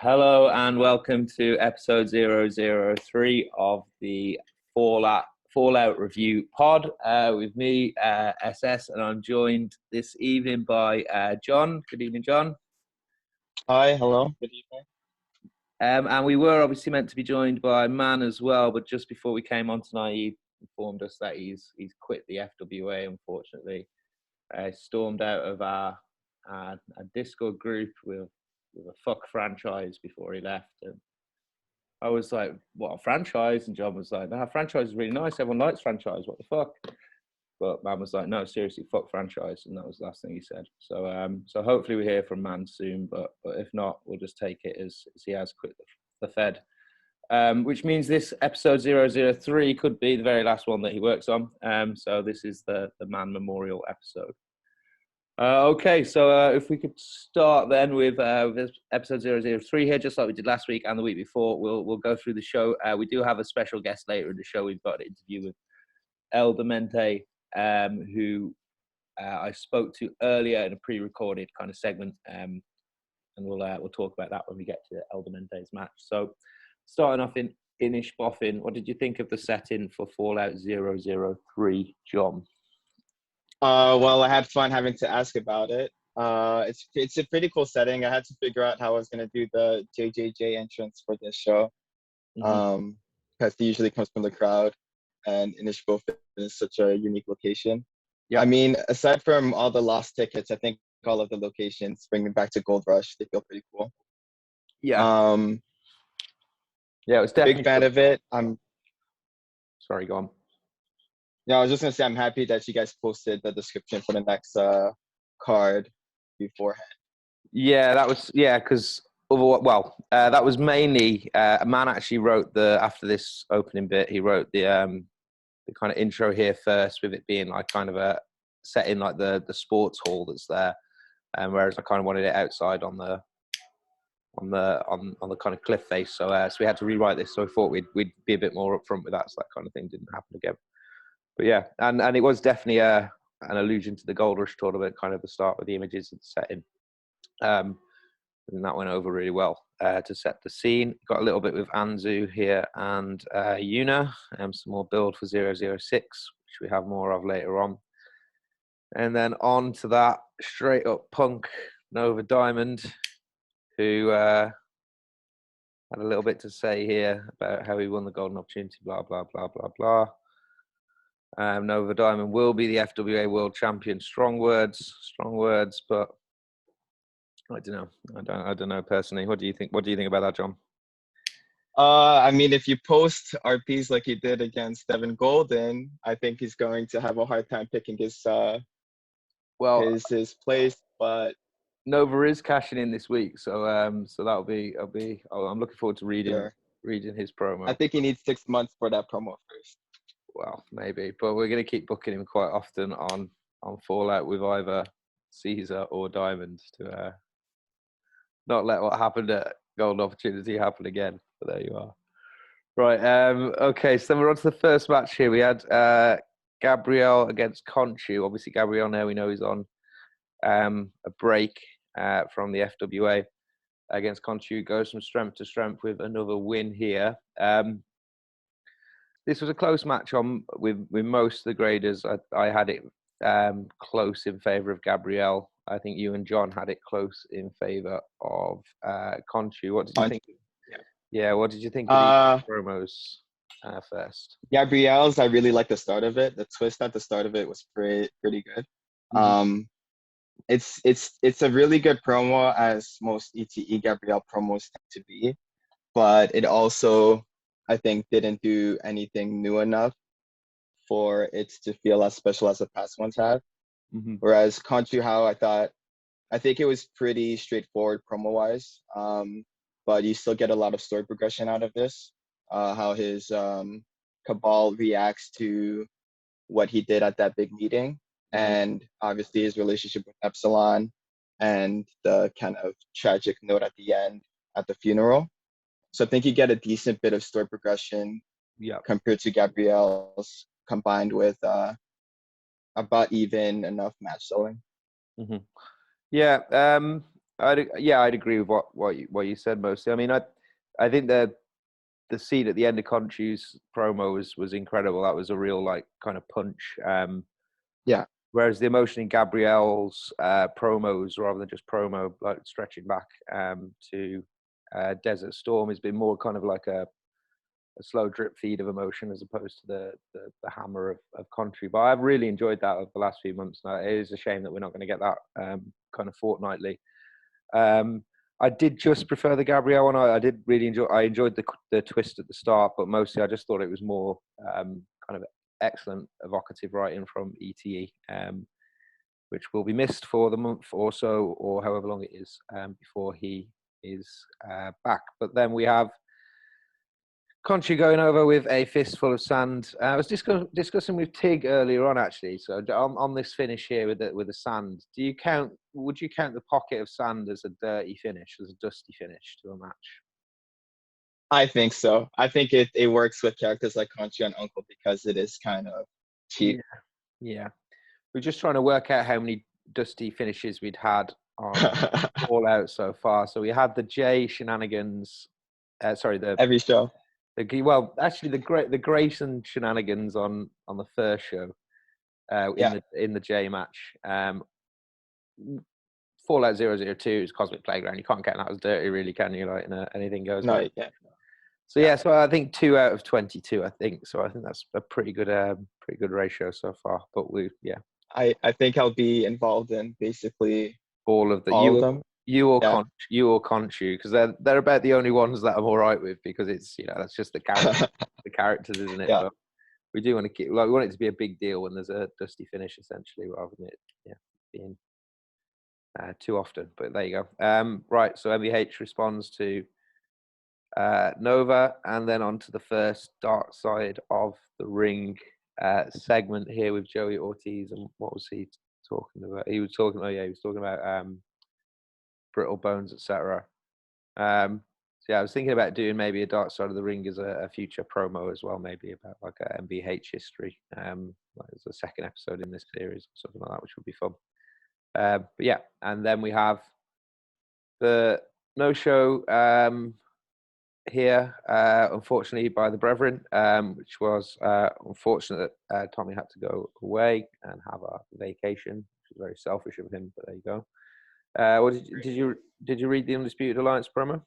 Hello and welcome to episode 003 of the Fallout Review pod with me, SS, and I'm joined this evening by John. Good evening, John. Hi, hello, good evening. And we were obviously meant to be joined by Man as well, but just before we came on tonight, he informed us that he's quit the FWA, unfortunately. Stormed out of our Discord group with a fuck franchise before he left. And I was like, what, a franchise? And John was like, no, franchise is really nice. Everyone likes franchise. What the fuck? But Man was like, no, seriously, fuck franchise. And that was the last thing he said. So hopefully we hear from Man soon. But if not, we'll just take it as he has quit the Fed. Which means this episode 003 could be the very last one that he works on. So this is the Man Memorial episode. Okay, so if we could start then with episode 003 here, just like we did last week and the week before, we'll go through the show. We do have a special guest later in the show. We've got an interview with Demente, who I spoke to earlier in a pre-recorded kind of segment, and we'll talk about that when we get to Demente's match. So starting off in Inish Boffin, what did you think of the setting for Fallout 003, John? Well, I had fun having to ask about it. It's a pretty cool setting. I had to figure out how I was going to do the JJJ entrance for this show, because he usually comes from the crowd, and Inishbofin is such a unique location. Yeah. I mean, aside from all the lost tickets, I think all of the locations, bringing back to Gold Rush, they feel pretty cool. Yeah. Yeah, it was definitely big fan of it. Sorry, go on. Yeah, I was just gonna say I'm happy that you guys posted the description for the next card beforehand. Yeah, that was because that was mainly a Man actually wrote after this opening bit. He wrote the kind of intro here first, with it being like kind of a set in like the sports hall that's there, whereas I kind of wanted it outside on the kind of cliff face. So we had to rewrite this. So I thought we'd be a bit more upfront with that, so that kind of thing didn't happen again. But yeah, and it was definitely an allusion to the Gold Rush tournament, kind of the start with the images of the setting. And that went over really well to set the scene. Got a little bit with Anzu here and Yuna, some more build for 006, which we have more of later on. And then on to that straight up punk Nova Diamond, who had a little bit to say here about how he won the golden opportunity, blah, blah, blah, blah, blah. Nova Diamond will be the FWA World Champion. Strong words, but I don't know. I don't know personally. What do you think? What do you think about that, John? I mean, if you post RPs like he did against Devin Golden, I think he's going to have a hard time picking his place. But Nova is cashing in this week, so that'll be. I'm looking forward to reading his promo. I think he needs 6 months for that promo first. Well, maybe, but we're going to keep booking him quite often on Fallout with either Caesar or Diamond to not let what happened at Golden Opportunity happen again. But there you are. Right. Okay. So we're on to the first match here. We had Gabriel against Conchu. Obviously, Gabriel now we know he's on a break from the FWA against Conchu. Goes from strength to strength with another win here. This was a close match with most of the graders. I had it close in favour of Gabriel. I think you and John had it close in favour of Conchu. What did you think? Yeah, what did you think of these promos first? Gabriel's, I really liked the start of it. The twist at the start of it was pretty good. Mm-hmm. It's a really good promo, as most ETE Gabriel promos tend to be, but it also, I think, didn't do anything new enough for it to feel as special as the past ones have. Mm-hmm. Whereas Conchu, I think it was pretty straightforward promo-wise, but you still get a lot of story progression out of this. How his Cabal reacts to what he did at that big meeting, and obviously his relationship with Epsilon, and the kind of tragic note at the end at the funeral. So I think you get a decent bit of story progression compared to Gabriel's, combined with about even enough match selling. Mm-hmm. Yeah, I'd agree with what you said mostly. I mean, I think the scene at the end of Conchu's promo was incredible. That was a real like kind of punch. Yeah, Whereas the emotion in Gabrielle's promos, rather than just promo, like stretching back to Desert Storm, has been more kind of like a slow drip feed of emotion as opposed to the hammer of Conchu. But I've really enjoyed that over the last few months. Now it is a shame that we're not going to get that kind of fortnightly. I did just prefer the Gabrielle one. I did really enjoy. I enjoyed the twist at the start, but mostly I just thought it was more kind of excellent evocative writing from ETE, which will be missed for the month or so, or however long it is before he is back. But then we have Conchu going over with a fistful of sand. I was discussing with Tig earlier on, actually. So on this finish here with the sand, would you count the pocket of sand as a dirty finish, as a dusty finish to a match? I think so. I think it works with characters like Conchu and Uncle because it is kind of cheap. Yeah. We're just trying to work out how many dusty finishes we'd had on All Out so far. So we had the Jay shenanigans. Sorry, Every show. Actually, the Grayson shenanigans on the first show in the J match. Fallout 002 is Cosmic Playground. You can't count that as dirty, really, can you? Like, anything goes. No, you can't. So yeah, so I think 2 out of 22. I think so. I think that's a pretty good ratio so far. But I think I'll be involved in basically all of the all of them. you or Conchu, because they're about the only ones that I'm all right with, because it's that's just the characters, isn't it? Yeah. But we do want to we want it to be a big deal when there's a dusty finish, essentially, rather than it being too often. But there you go. Right, so MVH responds to Nova, and then on to the first Dark Side of the Ring segment here with Joey Ortiz. And what was he talking about? He was talking about brittle bones, etc. So yeah, I was thinking about doing maybe a Dark Side of the Ring as a future promo as well, maybe about like a MVH history, like as a second episode in this series or something like that, which would be fun. But yeah, and then we have the no-show here, unfortunately, by the Brethren, which was unfortunate that Tommy had to go away and have a vacation, which is very selfish of him, but there you go. What did you read the Undisputed Alliance promo?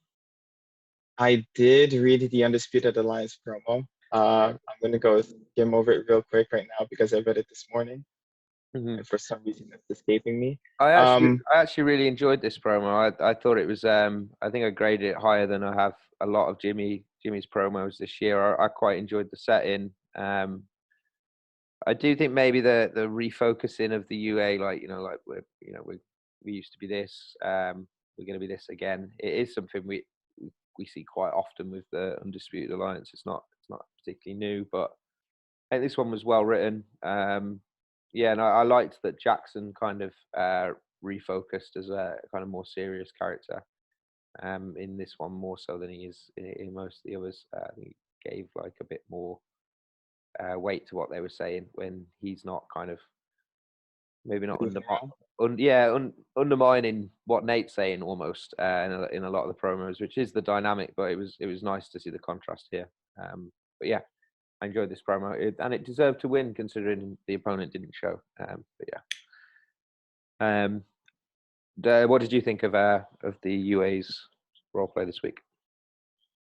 I did read the Undisputed Alliance promo. I'm gonna go skim over it real quick right now because I read it this morning, and for some reason it's escaping me. I actually really enjoyed this promo. I thought it was. I think I graded it higher than I have a lot of Jimmy's promos this year. I quite enjoyed the setting. I do think maybe the refocusing of the UA, like we used to be this. We're going to be this again. It is something we see quite often with the Undisputed Alliance. It's not particularly new, but I think this one was well written. Yeah, and I liked that Jackson kind of refocused as a kind of more serious character in this one, more so than he is in most of the others. He gave like a bit more weight to what they were saying when he's not kind of maybe not undermining what Nate's saying almost in a lot of the promos, which is the dynamic. But it was nice to see the contrast here. But yeah, I enjoyed this promo, and it deserved to win considering the opponent didn't show. But yeah, what did you think of the UA's role play this week?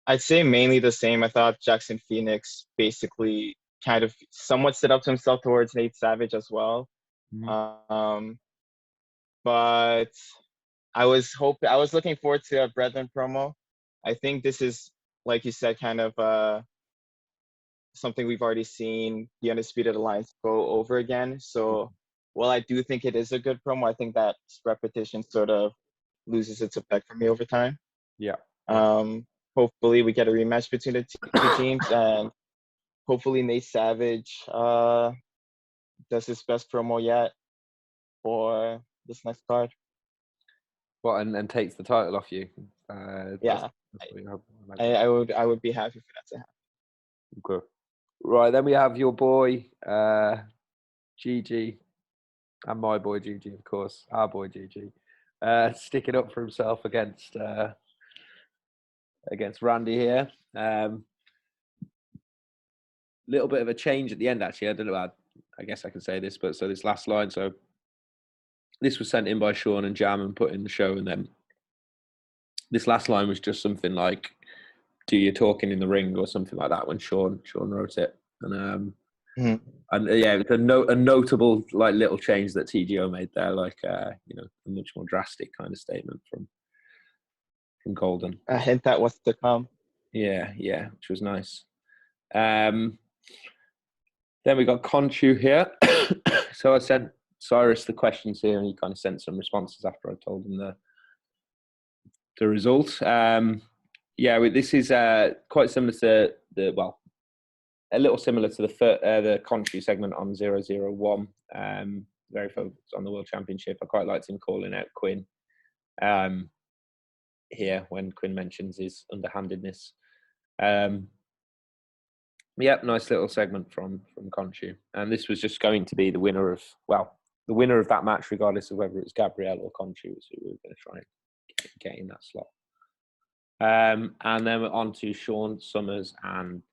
I'd say mainly the same. I thought Jackson Phoenix basically kind of somewhat stood up to himself towards Nate Savage as well. But I was looking forward to a Brethren promo. I think this is, like you said, kind of something we've already seen the Undisputed Alliance go over again. So while I do think it is a good promo, I think that repetition sort of loses its effect for me over time. Yeah. Hopefully we get a rematch between the two teams, and hopefully Nate Savage does his best promo yet for this next card. Well, and takes the title off you. Yeah, I would be happy for that to happen. Okay. Right, then we have your boy GG, and my boy GG, of course, our boy GG, sticking up for himself against Randy here. Little bit of a change at the end, actually. I don't know. I guess I can say this, but so this last line. So this was sent in by Sean and Jam and put in the show, and then this last line was just something like "Do your talking in the ring" or something like that. When Sean wrote it, and yeah, it's a notable like little change that TGO made there, like a much more drastic kind of statement from Golden. A hint that was to come. Yeah, which was nice. Then we got Conchu here. So I sent Cyrus the questions here, and he kind of sent some responses after I told him the result. This is quite similar to a little similar to the Conchu segment on 001. Very focused on the World Championship. I quite liked him calling out Quinn here when Quinn mentions his underhandedness. Nice little segment from Conchu. And this was just going to be the winner of that match, regardless of whether it's Gabrielle or Conchu, was who we were going to try and get in that slot. And then we're on to Sean Summers and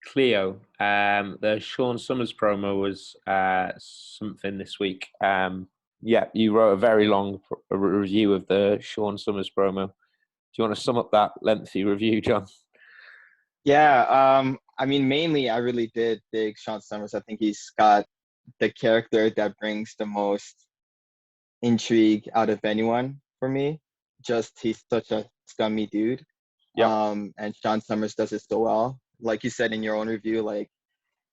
Cleo. The Sean Summers promo was something this week. You wrote a very long review of the Sean Summers promo. Do you want to sum up that lengthy review, John? Yeah, mainly I really did dig Sean Summers. I think he's got the character that brings the most intrigue out of anyone for me. Just he's such a scummy dude. Yep. And Sean Summers does it so well. Like you said in your own review, like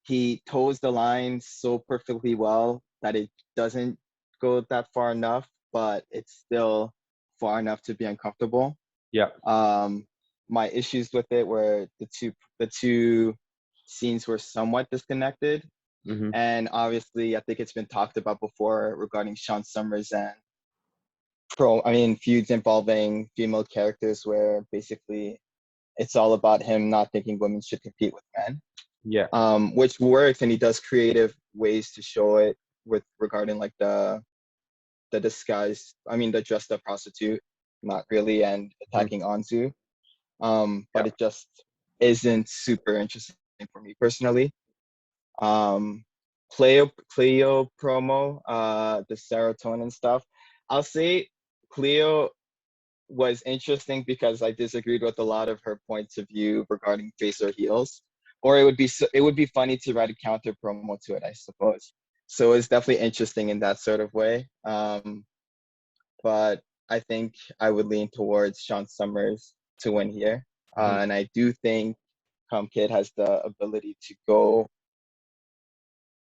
he toes the line so perfectly well that it doesn't go that far enough, but it's still far enough to be uncomfortable. Yeah. My issues with it were the two scenes were somewhat disconnected. Mm-hmm. And obviously, I think it's been talked about before regarding Sean Summers and feuds involving female characters where basically it's all about him not thinking women should compete with men. Yeah. Which works, and he does creative ways to show it with regarding like the disguise. The dressed up prostitute, not really, and attacking Anzu. But it just isn't super interesting for me personally. Cleo promo, the serotonin stuff. I'll say Cleo was interesting because I disagreed with a lot of her points of view regarding face or heels. Or it would be funny to write a counter promo to it, I suppose. So it's definitely interesting in that sort of way. But I think I would lean towards Sean Summers to win here. And I do think Kid has the ability to go,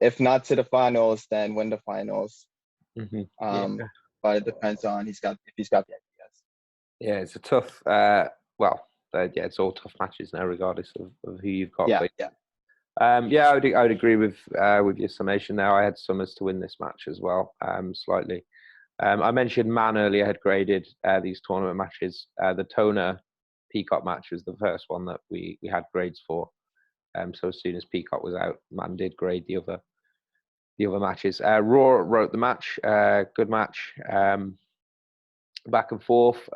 if not to the finals, then win the finals. But it depends on if he's got the ideas. Yeah, it's a tough. It's all tough matches now, regardless of who you've got. I would agree with your summation there. I had Summers to win this match as well, slightly. I mentioned Man earlier had graded these tournament matches. The Toner Peacock match was the first one that we had grades for. So as soon as Peacock was out, Man did grade the other matches. Raw wrote the match, good match, back and forth,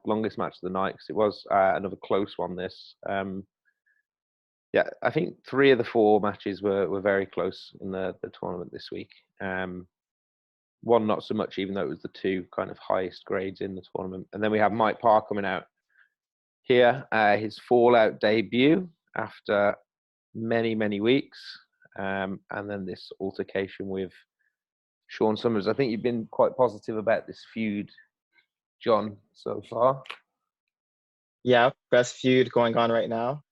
longest match of the night because it was another close one. This, I think 3 of the 4 matches were very close in the tournament this week. One not so much, even though it was the 2 kind of highest grades in the tournament. And then we have Mike Parr coming out here, his Fallout debut after many weeks, and then this altercation with Sean Summers. I think you've been quite positive about this feud, John, so far. Yeah, best feud going on right now.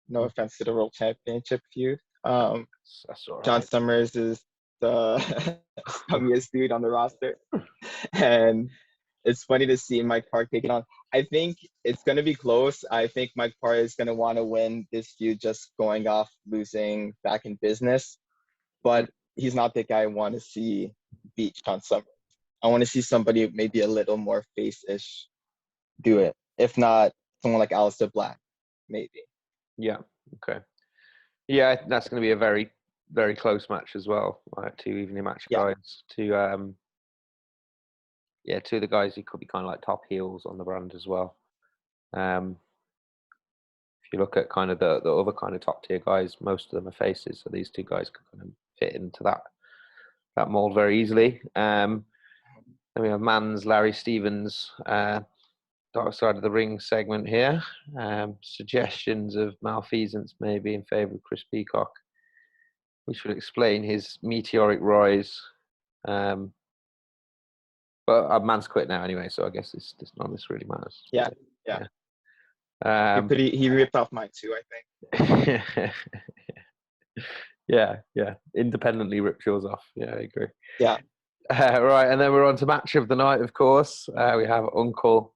No offense to the World Championship feud. That's all right. John Summers is the scummiest dude on the roster. And it's funny to see Mike Park take it on. I think it's going to be close. I think Mike Park is going to want to win this feud just going off losing back in business. But he's not the guy I want to see beat John Summers. I want to see somebody maybe a little more face-ish do it. If not, someone like Aleister Black, maybe. Yeah, okay. Yeah, that's going to be a very, very close match as well. Like 2 evening match guys. yeah, two of the guys who could be kind of like top heels on the brand as well. If you look at kind of the other kind of top tier guys, most of them are faces, so these two guys could kind of fit into that mold very easily. Then we have Mans, Larry Stevens, dark side of the ring segment here. Suggestions of malfeasance maybe in favour of Chris Peacock, which would explain his meteoric rise. But Man's quit now anyway, so I guess this none of this really matters. Yeah. He ripped off mine too, I think. Yeah. Independently ripped yours off. Yeah, I agree. Yeah. Right, and then we're on to match of the night, of course. We have Uncle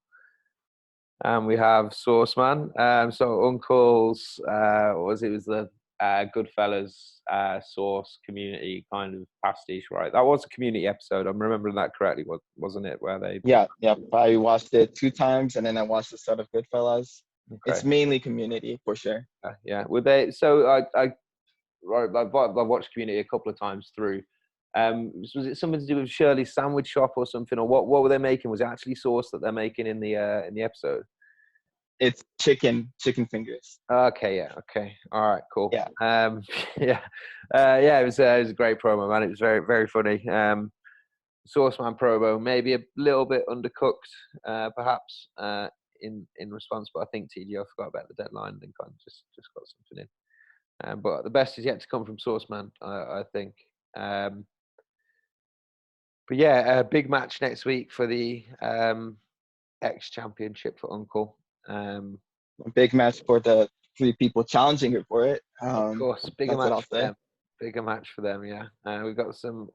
and we have Sauceman. So Uncle's was the Goodfellas Sauce community kind of pastiche, right? That was a community episode. I'm remembering that correctly, wasn't it? Where they Yeah. I watched it 2 times, and then I watched the start of Goodfellas. Okay. It's mainly community for sure. Yeah. Were they? So I watched Community a couple of times through. Was it something to do with Shirley's sandwich shop or something, or what were they making? Was it actually sauce that they're making in the episode? It's chicken fingers. Okay, yeah, okay, all right, cool. Yeah. It was a great promo, man. It was very, very funny. Sauceman promo, maybe a little bit undercooked, perhaps, in response, but I think TGO forgot about the deadline and then kind of just got something in. But the best is yet to come from Sauceman, I think. But yeah, a big match next week for the X Championship for Uncle. A big match for the 3 people challenging her for it. Of course, bigger match for them. Bigger match for them, yeah. We've got some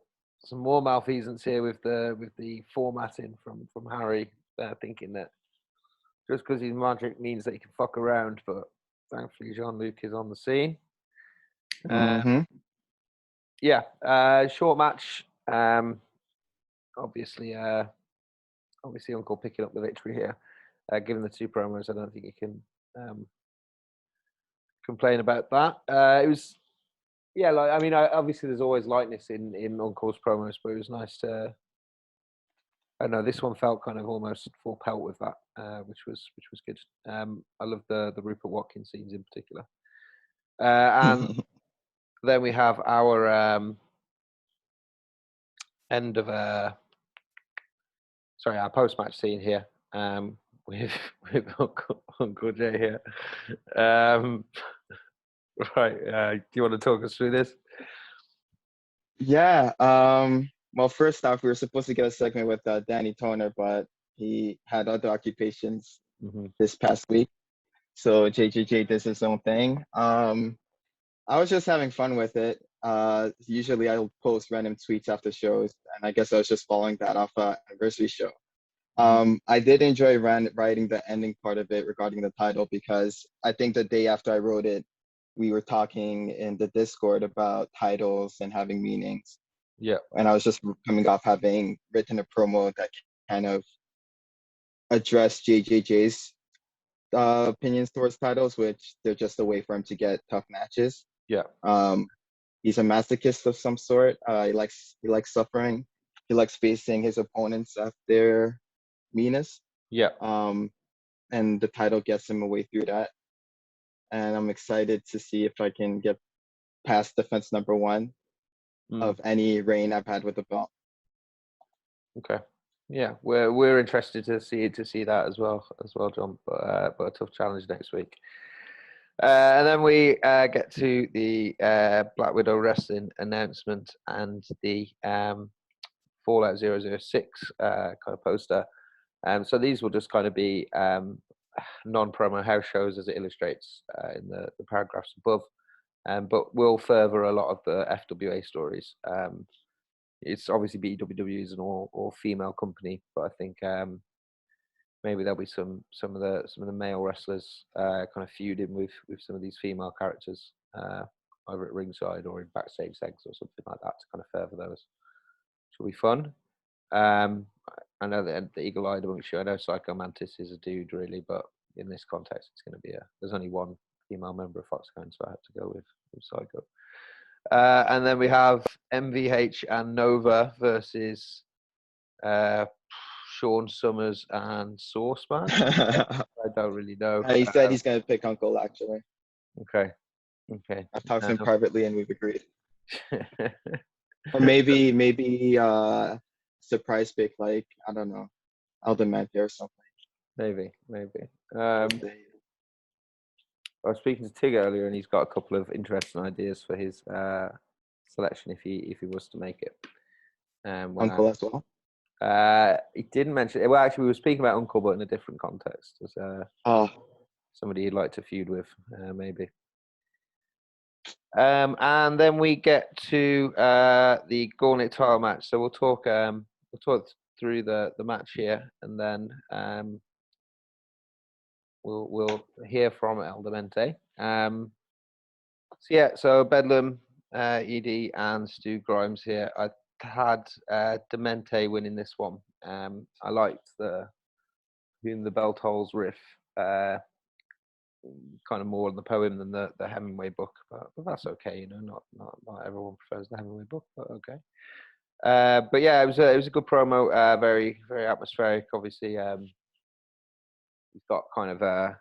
more malfeasance here with the formatting from Harry. Thinking that just because he's magic means that he can fuck around, but thankfully Jean-Luc is on the scene. Yeah, short match. Obviously Uncle picking up the victory here. Given the 2 promos, I don't think you can complain about that. It was, yeah, obviously there's always lightness in Uncle's promos, but it was nice to. I don't know, this one felt kind of almost full pelt with that, which was good. I love the Rupert Watkins scenes in particular. And then we have our end of our post-match scene here with Uncle Jay here. Right, do you want to talk us through this? Yeah. Well, first off, we were supposed to get a segment with Danny Toner, but he had other occupations this past week. So JJJ does his own thing. I was just having fun with it. Usually I'll post random tweets after shows, and I guess I was just following that off anniversary show. I did enjoy writing the ending part of it regarding the title, because I think the day after I wrote it, we were talking in the Discord about titles and having meanings. Yeah. And I was just coming off having written a promo that kind of addressed JJJ's opinions towards titles, which they're just a way for him to get tough matches. Yeah. He's a masochist of some sort. He likes suffering. He likes facing his opponents at their meanness. Yeah. And the title gets him a way through that. And I'm excited to see if I can get past defense number 1 of any reign I've had with the belt. Okay. Yeah, we're interested to see that as well, John. But a tough challenge next week. And then we get to the Black Widow Wrestling announcement and the Fallout 006 kind of poster. So these will just kind of be non-promo house shows, as it illustrates in the paragraphs above, but will further a lot of the FWA stories. It's obviously BWW is an all female company, but I think maybe there'll be some of the male wrestlers kind of feuding with some of these female characters either at ringside or in backstage segments or something like that to kind of further those. Which will be fun. I know that the Eagle Eye amongst you. I know Psycho Mantis is a dude, really, but in this context, it's going to be there's only one female member of Foxconn, so I had to go with Psycho. And then we have MVH and Nova versus Sean Summers and Sauceman. I don't really know. He said he's gonna pick Uncle actually. Okay. Okay. I've talked to him privately and we've agreed. Um, Or maybe surprise pick like I don't know, Demente or something. maybe. We'll see. I was speaking to Tig earlier, and he's got a couple of interesting ideas for his selection if he was to make it. Uncle as well. He didn't mention it. Well, actually, we were speaking about Uncle, but in a different context, as Oh, somebody he'd like to feud with, maybe. And then we get to the Gauntlet title match. So we'll talk through the match here, and then we'll hear from El Demente. So Bedlam, Edie, and Stu Grimes here. I had Demente winning this one. I liked the Whom the Bell Tolls riff, kind of more in the poem than the Hemingway book, but that's okay. You know, not everyone prefers the Hemingway book, but okay. But yeah, it was a good promo. Very very atmospheric. Obviously, he's got kind of a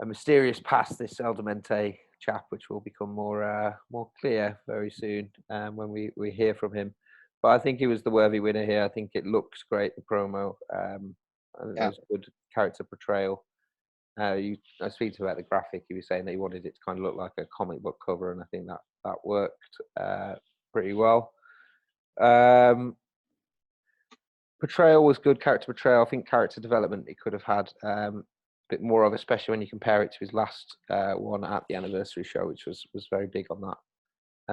mysterious past, this El Demente chap, which will become more clear very soon when we hear from him. But I think he was the worthy winner here. I think it looks great, the promo. I think yeah. it was a good character portrayal. I was speaking about the graphic. He was saying that he wanted it to kind of look like a comic book cover, and I think that worked pretty well. Portrayal was good, character portrayal. I think character development he could have had a bit more of, especially when you compare it to his last one at the anniversary show, which was very big on that.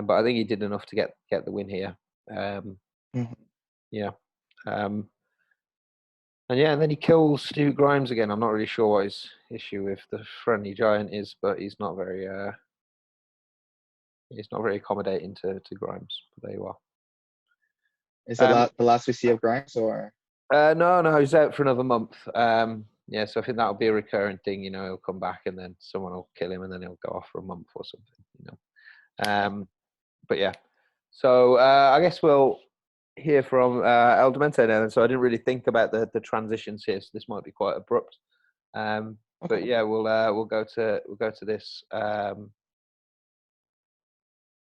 But I think he did enough to get the win here. Mhm. Yeah. And then he kills Stu Grimes again. I'm not really sure what his issue with the friendly giant is, but he's not very accommodating to Grimes. But there you are. Is it the last we see of Grimes or? No, he's out for another month. Yeah, so I think that'll be a recurring thing. You know, he'll come back and then someone will kill him, and then he'll go off for a month or something. You know, but yeah. So I guess we'll hear from El Demente now. And so I didn't really think about the transitions here, so this might be quite abrupt. Okay. But yeah, we'll go to this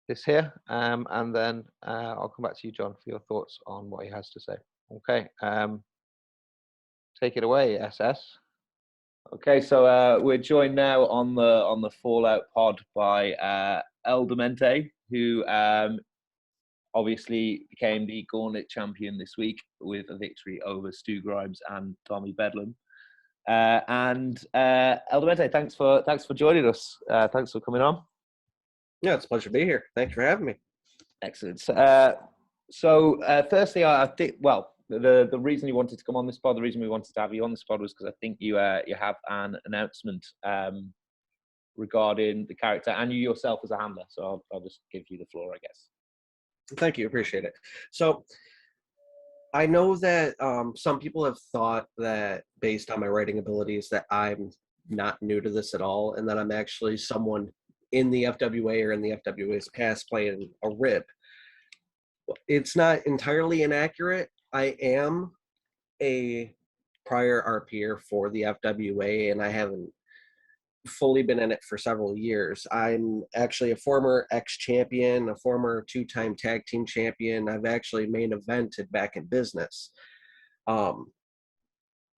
this here, and then I'll come back to you, John, for your thoughts on what he has to say. Okay. Take it away, SS. Okay, so we're joined now on the Fallout pod by El Demente, who obviously became the Gauntlet champion this week with a victory over Stu Grimes and Tommy Bedlam. And El Demente, thanks for joining us. Thanks for coming on. Yeah, it's a pleasure to be here. Thanks for having me. Excellent. So firstly, I think, well, the reason you wanted to come on this pod, the reason we wanted to have you on this pod was because I think you have an announcement regarding the character and you yourself as a handler. So I'll just give you the floor, I guess. Thank you. Appreciate it. So I know that some people have thought that based on my writing abilities that I'm not new to this at all, and that I'm actually someone in the FWA or in the FWA's past playing a rip. It's not entirely inaccurate. I am a prior RPer for the FWA, and I haven't fully been in it for several years. I'm actually a former ex-champion, a former two-time tag team champion. I've actually main evented back in business.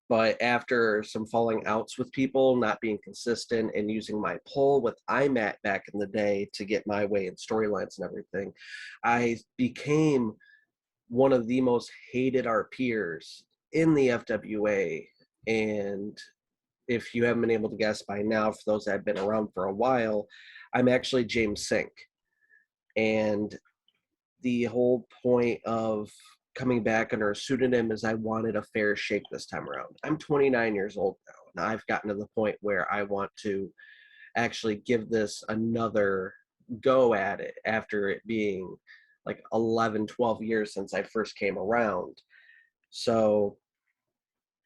But after some falling outs with people, not being consistent, and using my pull with IMAT back in the day to get my way in storylines and everything, I became one of the most hated RPers in the FWA. And if you haven't been able to guess by now, for those that have been around for a while, I'm actually James Sink. And the whole point of coming back under a pseudonym is I wanted a fair shake this time around. I'm 29 years old now, and I've gotten to the point where I want to actually give this another go at it after it being like 11, 12 years since I first came around. So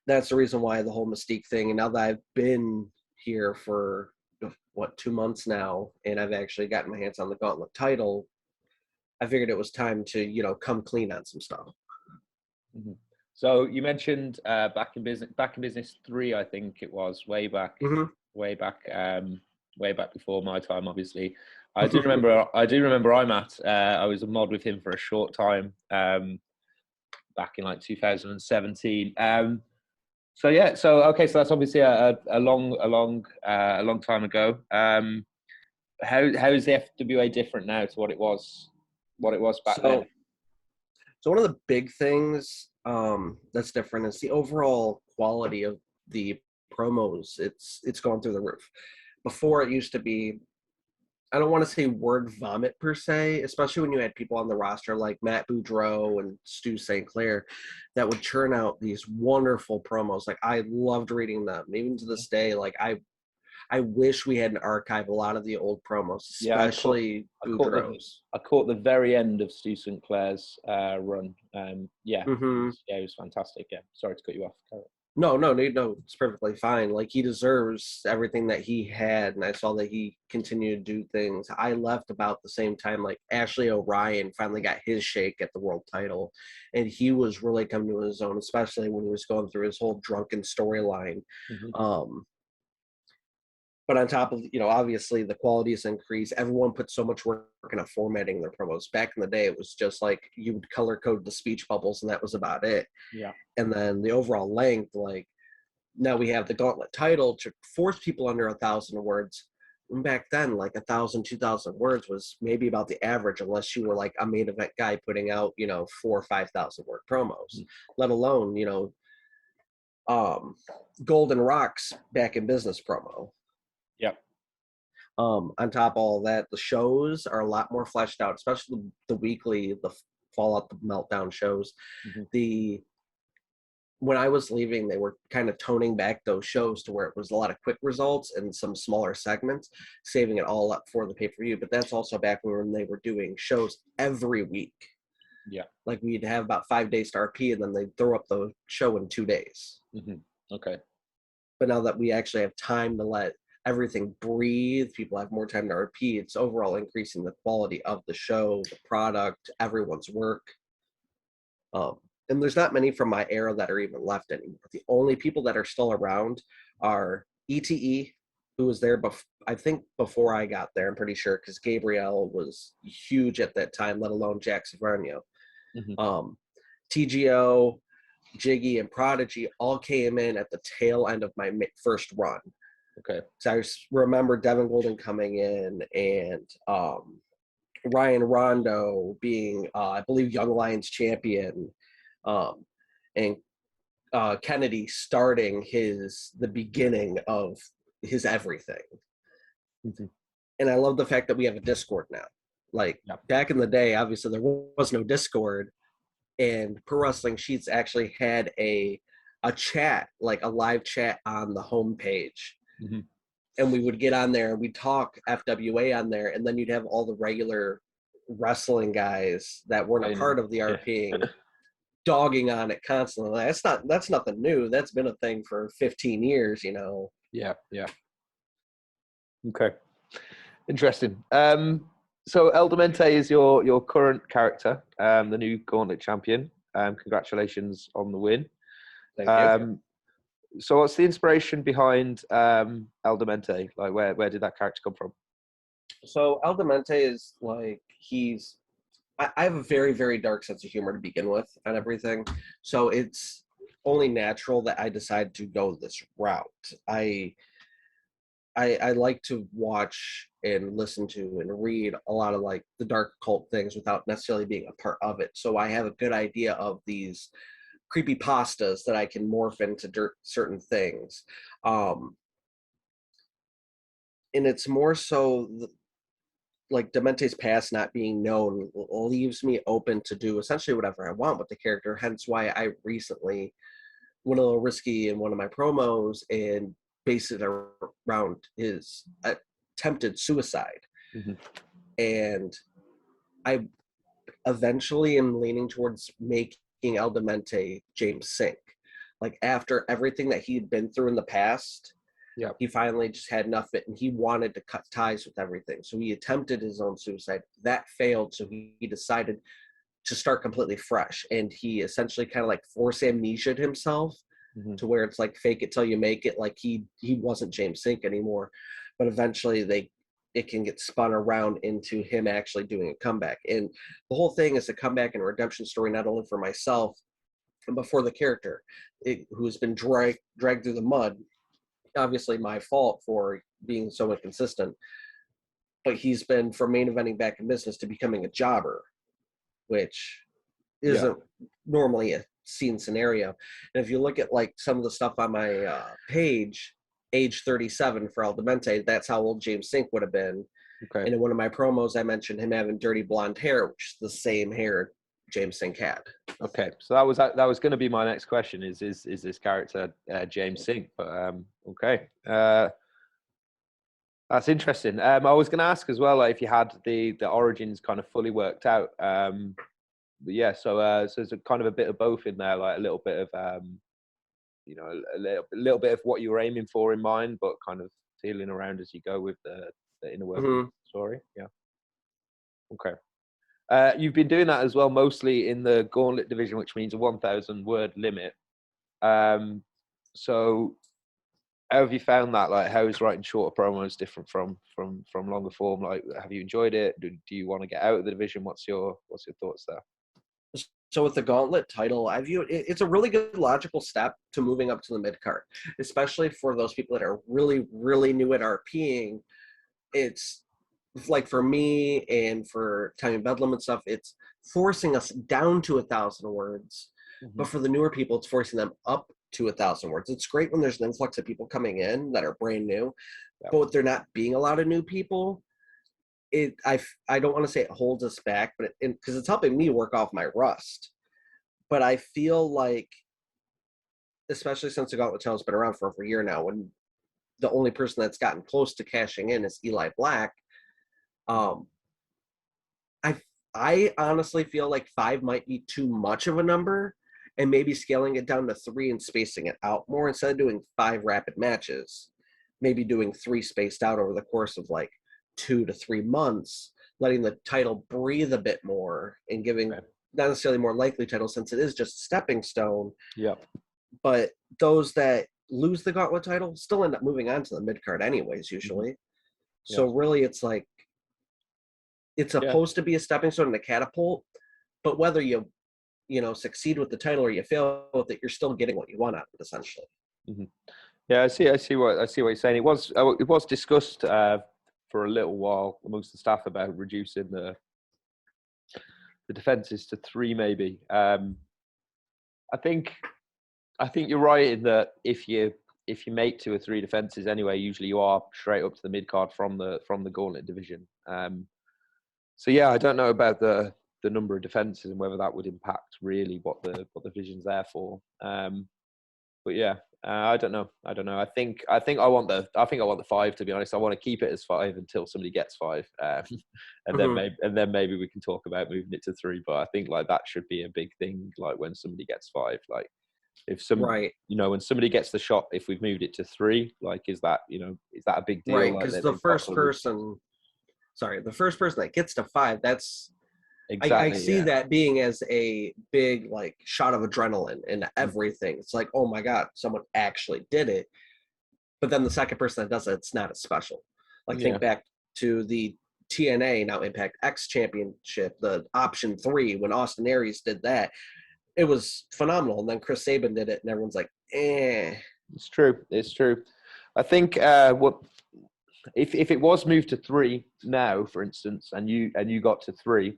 that's the reason why the whole Mystique thing, and now that I've been here for 2 months now, and I've actually gotten my hands on the Gauntlet title, I figured it was time to, come clean on some stuff. Mm-hmm. So you mentioned back in business 3, I think it was Mm-hmm. way back, way back before my time, obviously. I do remember IMAT. I was a mod with him for a short time back in like 2017. So yeah, so okay, so that's obviously a long time ago. How is the FWA different now to what it was back then? So one of the big things that's different is the overall quality of the promos. It's gone through the roof. Before it used to be, I don't want to say word vomit per se, especially when you had people on the roster like Matt Boudreau and Stu St. Clair that would churn out these wonderful promos. Like I loved reading them. Even to this day, like I wish we had an archive of a lot of the old promos, especially Boudreau's. I caught the very end of Stu St. Clair's run. Yeah, Mm-hmm. it was fantastic. Yeah, sorry to cut you off. No, it's perfectly fine. Like he deserves everything that he had, and I saw that he continued to do things. I left about the same time like Ashley O'Ryan finally got his shake at the world title, and he was really coming to his own, especially when he was going through his whole drunken storyline. Mm-hmm. But on top of, obviously the quality has increased. Everyone put so much work into formatting their promos. Back in the day, it was just like you would color code the speech bubbles, and that was about it. Yeah. And then the overall length, like now we have the gauntlet title to force people under 1,000 words. And back then, like 1,000, 2,000 words was maybe about the average, unless you were like a main event guy putting out, 4,000 or 5,000 word promos, let alone, Golden Rocks back in business promo. Yep. On top of all that, the shows are a lot more fleshed out, especially the weekly, the Fallout, the Meltdown shows. Mm-hmm. When I was leaving, they were kind of toning back those shows to where it was a lot of quick results and some smaller segments, saving it all up for the pay-per-view. But that's also back when they were doing shows every week. Yeah. Like we'd have about 5 days to RP, and then they'd throw up the show in 2 days. Mm-hmm. Okay. But now that we actually have time to let everything breathe, people have more time to RP, it's overall increasing the quality of the show, the product, everyone's work. And there's not many from my era that are even left anymore. The only people that are still around are ETE, who was there, I think before I got there, I'm pretty sure, because Gabriel was huge at that time, let alone Jack Saverno. Mm-hmm. TGO, Jiggy, and Prodigy all came in at the tail end of my first run. Okay. So I remember Devin Golden coming in, and Ryan Rondo being, I believe, Young Lions champion, and Kennedy starting the beginning of his everything. Mm-hmm. And I love the fact that we have a Discord now. Like back in the day, obviously there was no Discord, and Pro Wrestling Sheets actually had a chat, like a live chat on the homepage. Mm-hmm. And we would get on there and we'd talk FWA on there, and then you'd have all the regular wrestling guys that weren't a part of the RPing dogging on it constantly. That's nothing new. That's been a thing for 15 years, Yeah. Okay. Interesting. So El Demente is your current character, the new Gauntlet champion. Congratulations on the win. Thank you. So what's the inspiration behind El Demente? Like where did that character come from? So El Demente is like, I have a very, very dark sense of humor to begin with on everything. So it's only natural that I decided to go this route. I like to watch and listen to and read a lot of like the dark occult things without necessarily being a part of it. So I have a good idea of these creepy pastas that I can morph into certain things. And it's more so like Demente's past not being known leaves me open to do essentially whatever I want with the character. Hence why I recently went a little risky in one of my promos and based it around his attempted suicide. Mm-hmm. And I eventually am leaning towards making El Demente James Sink. Like after everything that he'd been through in the past, he finally just had enough of it, and he wanted to cut ties with everything. So he attempted his own suicide. That failed, so he decided to start completely fresh. And he essentially kind of like force amnesia'd himself to where it's like fake it till you make it. Like he wasn't James Sink anymore, but eventually it can get spun around into him actually doing a comeback. And the whole thing is a comeback and a redemption story, not only for myself, but for the character who's been dragged through the mud. Obviously my fault for being so inconsistent, but he's been from main eventing back in business to becoming a jobber, which isn't normally a seen scenario. And if you look at like some of the stuff on my page, age 37 for El Demente, that's how old James Sink would have been. Okay. And in one of my promos, I mentioned him having dirty blonde hair, which is the same hair James Sink had. Okay, so that was going to be my next question. Is this character James Sink? But okay, that's interesting. I was going to ask as well, like, if you had the origins kind of fully worked out. But yeah, so there's a kind of a bit of both in there, like a little bit of you know, a little bit of what you were aiming for in mind, but kind of feeling around as you go with the inner working of the story. Yeah. Okay. You've been doing that as well, mostly in the Gauntlet division, which means a 1,000 word limit. So how have you found that? Like, how is writing shorter promos different from longer form? Like, have you enjoyed it? Do you want to get out of the division? What's your thoughts there? So with the Gauntlet title, I view it's a really good logical step to moving up to the mid card, especially for those people that are really, really new at RPing. It's like for me and for Tommy Bedlam and stuff, it's forcing us down to 1,000 words. But for the newer people, it's forcing them up to 1,000 words. It's great when there's an influx of people coming in that are brand new, but with there not being a lot of new people, I don't want to say it holds us back, but because it's helping me work off my rust. But I feel like, especially since the Gauntlet Challenge has been around for over a year now, when the only person that's gotten close to cashing in is Eli Black, I honestly feel like 5 might be too much of a number, and maybe scaling it down to 3 and spacing it out more instead of doing 5 rapid matches, maybe doing 3 spaced out over the course of like 2 to 3 months, letting the title breathe a bit more and giving not necessarily more likely titles, since it is just a stepping stone. Yep. But those that lose the Gauntlet title still end up moving on to the mid card anyways, usually. So really it's like, it's supposed to be a stepping stone and a catapult, but whether you succeed with the title or you fail with it, you're still getting what you want out of it, essentially. Yeah, I see what you're saying. It was discussed for a little while amongst the staff about reducing the defenses to 3, maybe. I think you're right in that if you make 2 or 3 defenses anyway, usually you are straight up to the mid card from the Gauntlet division. So yeah, I don't know about the number of defenses and whether that would impact really what the division's there for. But yeah, I don't know. I think I want the 5, to be honest. I want to keep it as 5 until somebody gets 5, and then maybe we can talk about moving it to 3. But I think like that should be a big thing. Like when somebody gets 5, like if when somebody gets the shot, if we've moved it to 3, like is that a big deal? Right, because the first person that gets to 5, that's exactly. I see that being as a big like shot of adrenaline and everything. It's like, oh my god, someone actually did it. But then the second person that does it, it's not as special. Like think back to the TNA, now Impact X Championship, the option 3, when Austin Aries did that. It was phenomenal. And then Chris Sabin did it and everyone's like, eh. It's true. I think if it was moved to 3 now, for instance, and you got to 3,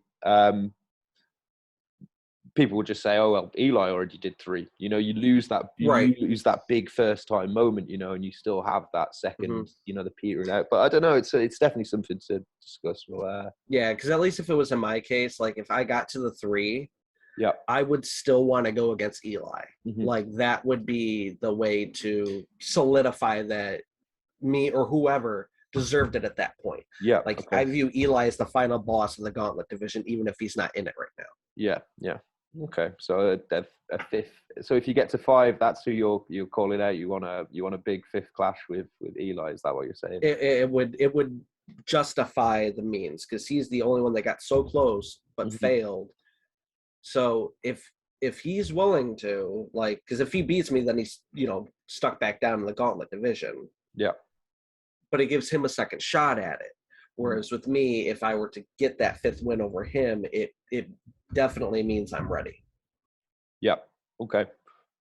people would just say, "Oh well, Eli already did 3." You lose that lose that big first time moment, and you still have that second, the petering out. But I don't know. It's definitely something to discuss. Well, yeah, because at least if it was in my case, like if I got to the 3, I would still want to go against Eli. Like that would be the way to solidify that me or whoever deserved it at that point. I view Eli as the final boss of the Gauntlet division, even if he's not in it right now. Yeah. Okay, so a 5th. So if you get to 5, that's who you're calling out. You want a big 5th clash with Eli. Is that what you're saying? It would justify the means, because he's the only one that got so close but failed. So if he's willing to, like, because if he beats me, then he's, stuck back down in the gauntlet division. Yeah. But it gives him a second shot at it. Whereas with me, if I were to get that 5th win over him, it definitely means I'm ready. Yeah. Okay.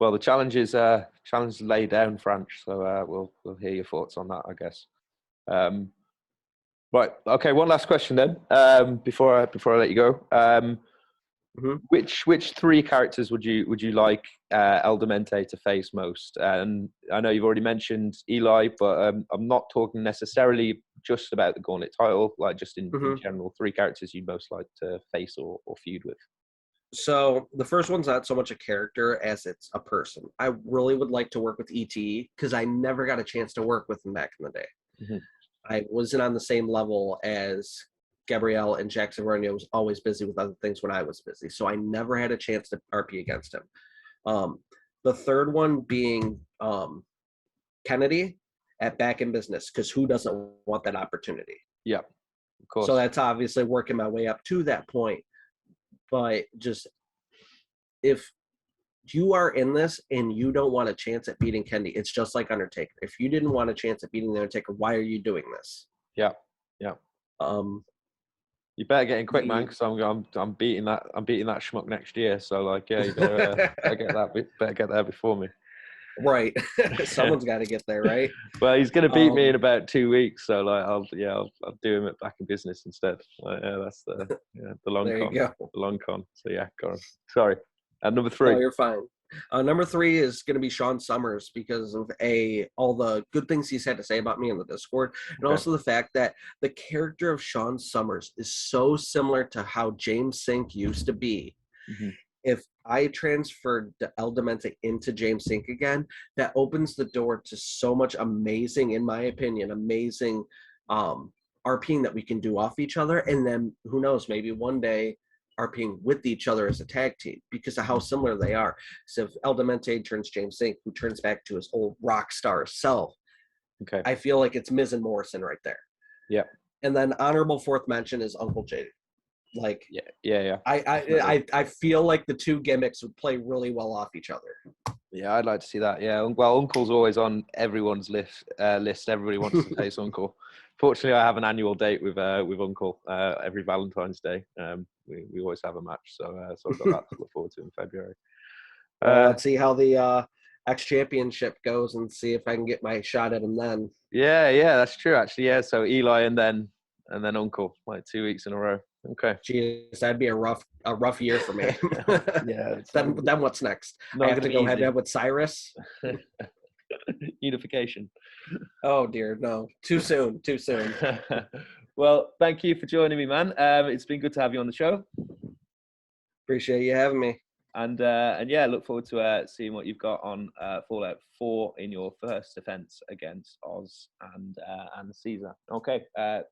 Well, the challenge is laid down, Franch. So we'll hear your thoughts on that, I guess. Right. Okay. One last question then. Before I let you go. Which 3 characters would you like El Demente to face most? And I know you've already mentioned Eli, but I'm not talking necessarily just about the Gauntlet title, like just in general, 3 characters you'd most like to face or feud with. So the first one's not so much a character as it's a person. I really would like to work with ET because I never got a chance to work with him back in the day. I wasn't on the same level as Gabrielle, and Jackson Vernia was always busy with other things when I was busy. So I never had a chance to RP against him. The third one being Kennedy at Back in Business, because who doesn't want that opportunity? Yeah, of course. So that's obviously working my way up to that point. But just if you are in this and you don't want a chance at beating Kennedy, it's just like Undertaker. If you didn't want a chance at beating the Undertaker, why are you doing this? Yeah. You better get in quick, man, because I'm beating that schmuck next year. So like, yeah, you better get there before me. Right. Someone's got to get there, right? Well, he's going to beat me in about 2 weeks, so like I'll do him at Back in Business instead. That's the long there con. You go. The long con. So yeah, go on. Sorry. And number 3. No, you're fine. Number 3 is going to be Sean Summers because of all the good things he's had to say about me in the Discord, and also the fact that the character of Sean Summers is so similar to how James Sink used to be. If I transferred the El Demente into James Sink again, that opens the door to so much amazing, in my opinion, RPing that we can do off each other, and then who knows, maybe one day RPing with each other as a tag team because of how similar they are. So if El Demente turns James Sink, who turns back to his old rock star self, I feel like it's Miz and Morrison right there. Yeah. And then honorable 4th mention is Uncle JD. Like, yeah. I feel like the 2 gimmicks would play really well off each other. Yeah, I'd like to see that. Yeah, well, Uncle's always on everyone's list. Everybody wants to face Uncle. Fortunately, I have an annual date with Uncle every Valentine's Day. We always have a match, so I've got that to look forward to in February. Let's see how the X Championship goes and see if I can get my shot at him then. Yeah, that's true actually. Yeah, so Eli and then Uncle, like 2 weeks in a row. Okay. Jeez, that'd be a rough year for me. Yeah. Then what's next? I have to go head to head with Cyrus. Unification. Oh dear, no! Too soon. Well, thank you for joining me, man. It's been good to have you on the show. Appreciate you having me. And yeah, look forward to seeing what you've got on Fallout 4 in your first defense against Oz and Caesar. Okay.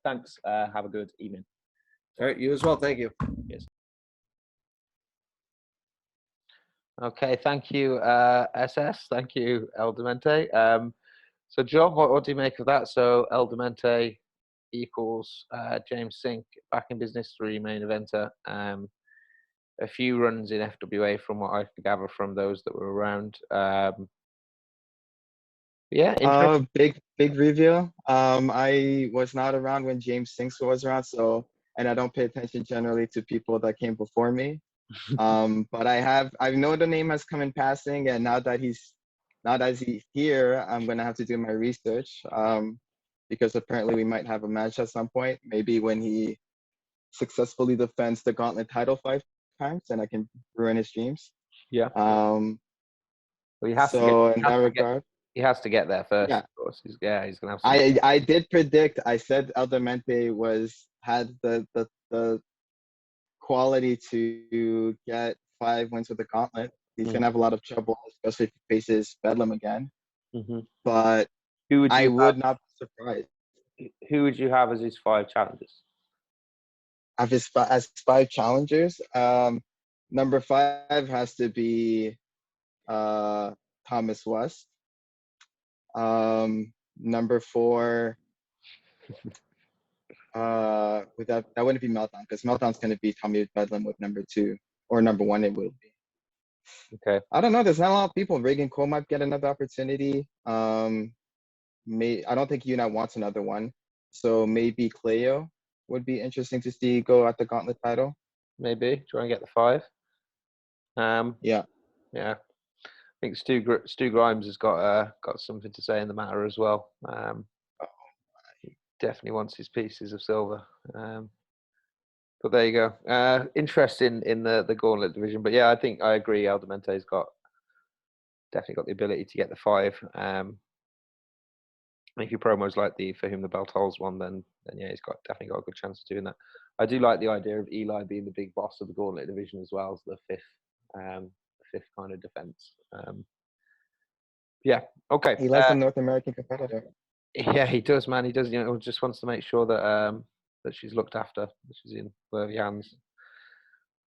Thanks. Have a good evening. All right, you as well. Thank you. Yes. Okay, thank you, SS. Thank you, El Demente. So, John, what do you make of that? So, El Demente equals James Sink, Back in Business 3 main eventer. A few runs in FWA from what I could gather from those that were around. Yeah, big reveal. I was not around when James Sinks was around, and I don't pay attention generally to people that came before me. But I know the name has come in passing, and now that he's here, I'm gonna have to do my research. Because apparently we might have a match at some point, maybe when he successfully defends the Gauntlet title 5 times, and I can ruin his dreams. Yeah. Well, he has he has to get there first. Yeah. Of course. He's gonna have. I did predict. I said El Demente had the quality to get 5 wins with the Gauntlet. He's gonna have a lot of trouble, especially if he faces Bedlam again. But I would not be surprised. Who would you have as his 5 challengers? As 5 challengers, number 5 has to be Thomas West. Number 4, that wouldn't be Meltdown, because Meltdown's going to be Tommy Bedlam with number 2. or number one it will be. Okay. I don't know. There's not a lot of people. Reagan Cole might get another opportunity. I don't think Unite wants another one. So maybe Cleo would be interesting to see go at the Gauntlet title. Maybe try and get the 5. Yeah. Yeah. I think Stu Grimes has got something to say in the matter as well. He definitely wants his pieces of silver. But there you go. Interest in the Gauntlet division. But yeah, I think I agree. El Demente's definitely got the ability to get the 5. If your promos like the For Whom the Bell Tolls one, then yeah, he's definitely got a good chance of doing that. I do like the idea of Eli being the big boss of the Gauntlet division as well as the fifth kind of defense. Yeah. Okay. Eli's the North American competitor. Yeah, he does, man. He does. Just wants to make sure that that she's looked after, that she's in worthy hands.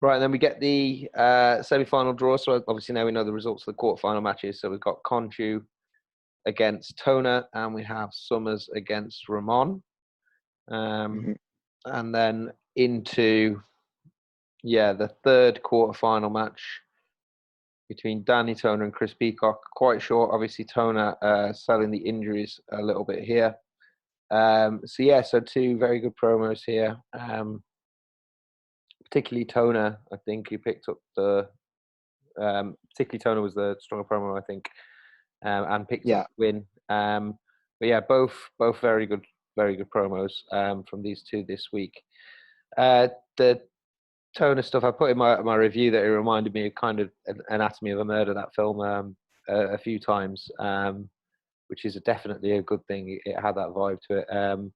Right, and then we get the semi-final draw. So obviously now we know the results of the quarterfinal matches. So we've got Conchu against Tona, and we have Summers against Ramon. And then into the third quarterfinal match between Danny Tona and Chris Peacock. Quite short, obviously. Tona selling the injuries a little bit here. So 2 very good promos here. Particularly Tona, I think, who picked up particularly Tona was the stronger promo, I think, and picked up the win. But yeah, both very good promos from these 2 this week. The Tona stuff I put in my review that it reminded me of kind of Anatomy of a Murder, that film, a few times, which is definitely a good thing. It had that vibe to it.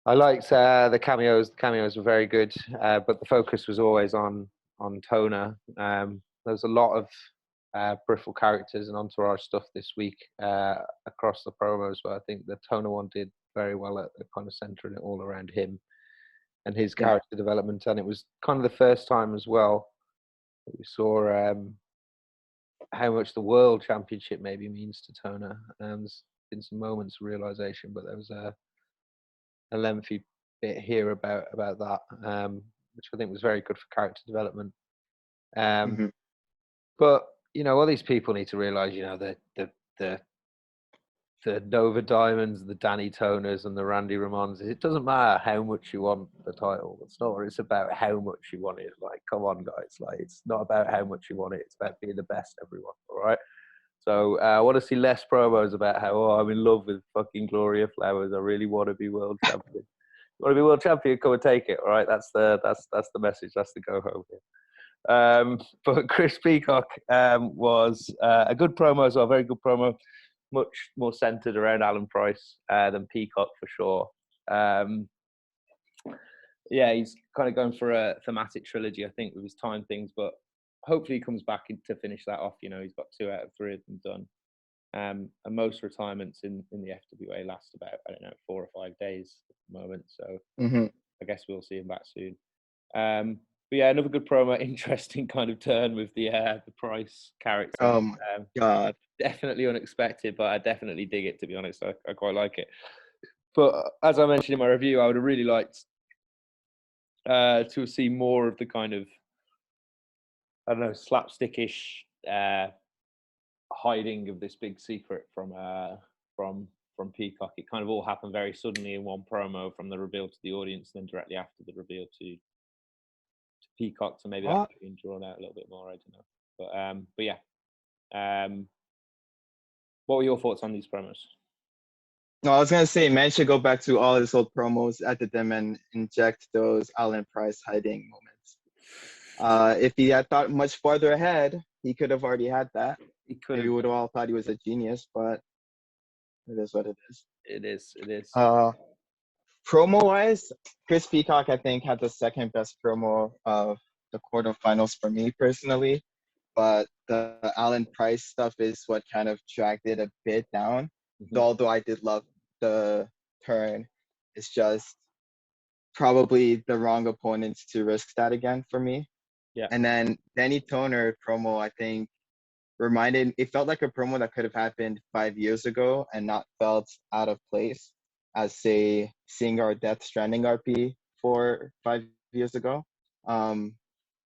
I liked the cameos. The cameos were very good, but the focus was always on Tona. There was a lot of peripheral characters and entourage stuff this week across the promos, but I think the Tona one did very well at kind of centering it all around him and his character development. And it was kind of the first time as well that we saw how much the World Championship maybe means to Tona. There's been some moments of realization, but there was a lengthy bit here about that, which I think was very good for character development. But all these people need to realize, the Nova Diamonds, the Danny Toners, and the Randy Ramons. It doesn't matter how much you want the title. It's not. It's about how much you want it. Like, come on, guys. Like, it's not about how much you want it. It's about being the best, everyone. All right. So I want to see less promos about how I'm in love with fucking Gloria Flowers. I really want to be world champion. You want to be world champion? Come and take it. All right. That's the message. That's the go home here. But Chris Peacock was a good promo as well. Very good promo. Much more centered around Alan Price than Peacock for sure. He's kind of going for a thematic trilogy, I think, with his time things, but hopefully he comes back to finish that off. He's got 2 out of 3 of them done. And most retirements in the FWA last about, 4 or 5 days at the moment. So I guess we'll see him back soon. But yeah, another good promo, interesting kind of turn with the Price character. Oh my God. Definitely unexpected, but I definitely dig it, to be honest. I quite like it. But as I mentioned in my review, I would have really liked to see more of the kind of, slapstickish hiding of this big secret from Peacock. It kind of all happened very suddenly in one promo, from the reveal to the audience, then directly after the reveal to Peacock. So maybe that's been drawn out a little bit more. I don't know, but yeah. What were your thoughts on these promos? No, I was gonna say, man should go back to all his old promos, edit them, and inject those Alan Price hiding moments. If he had thought much farther ahead, he could have already had that. He could have. We would have all thought he was a genius, but it is what it is. It is. Promo-wise, Chris Peacock, I think, had the second best promo of the quarterfinals for me personally. But the Alan Price stuff is what kind of dragged it a bit down. Although I did love the turn, it's just probably the wrong opponents to risk that again for me. Yeah. And then Danny Toner promo, I think, it felt like a promo that could have happened 5 years ago and not felt out of place as, say, seeing our Death Stranding RP 5 years ago.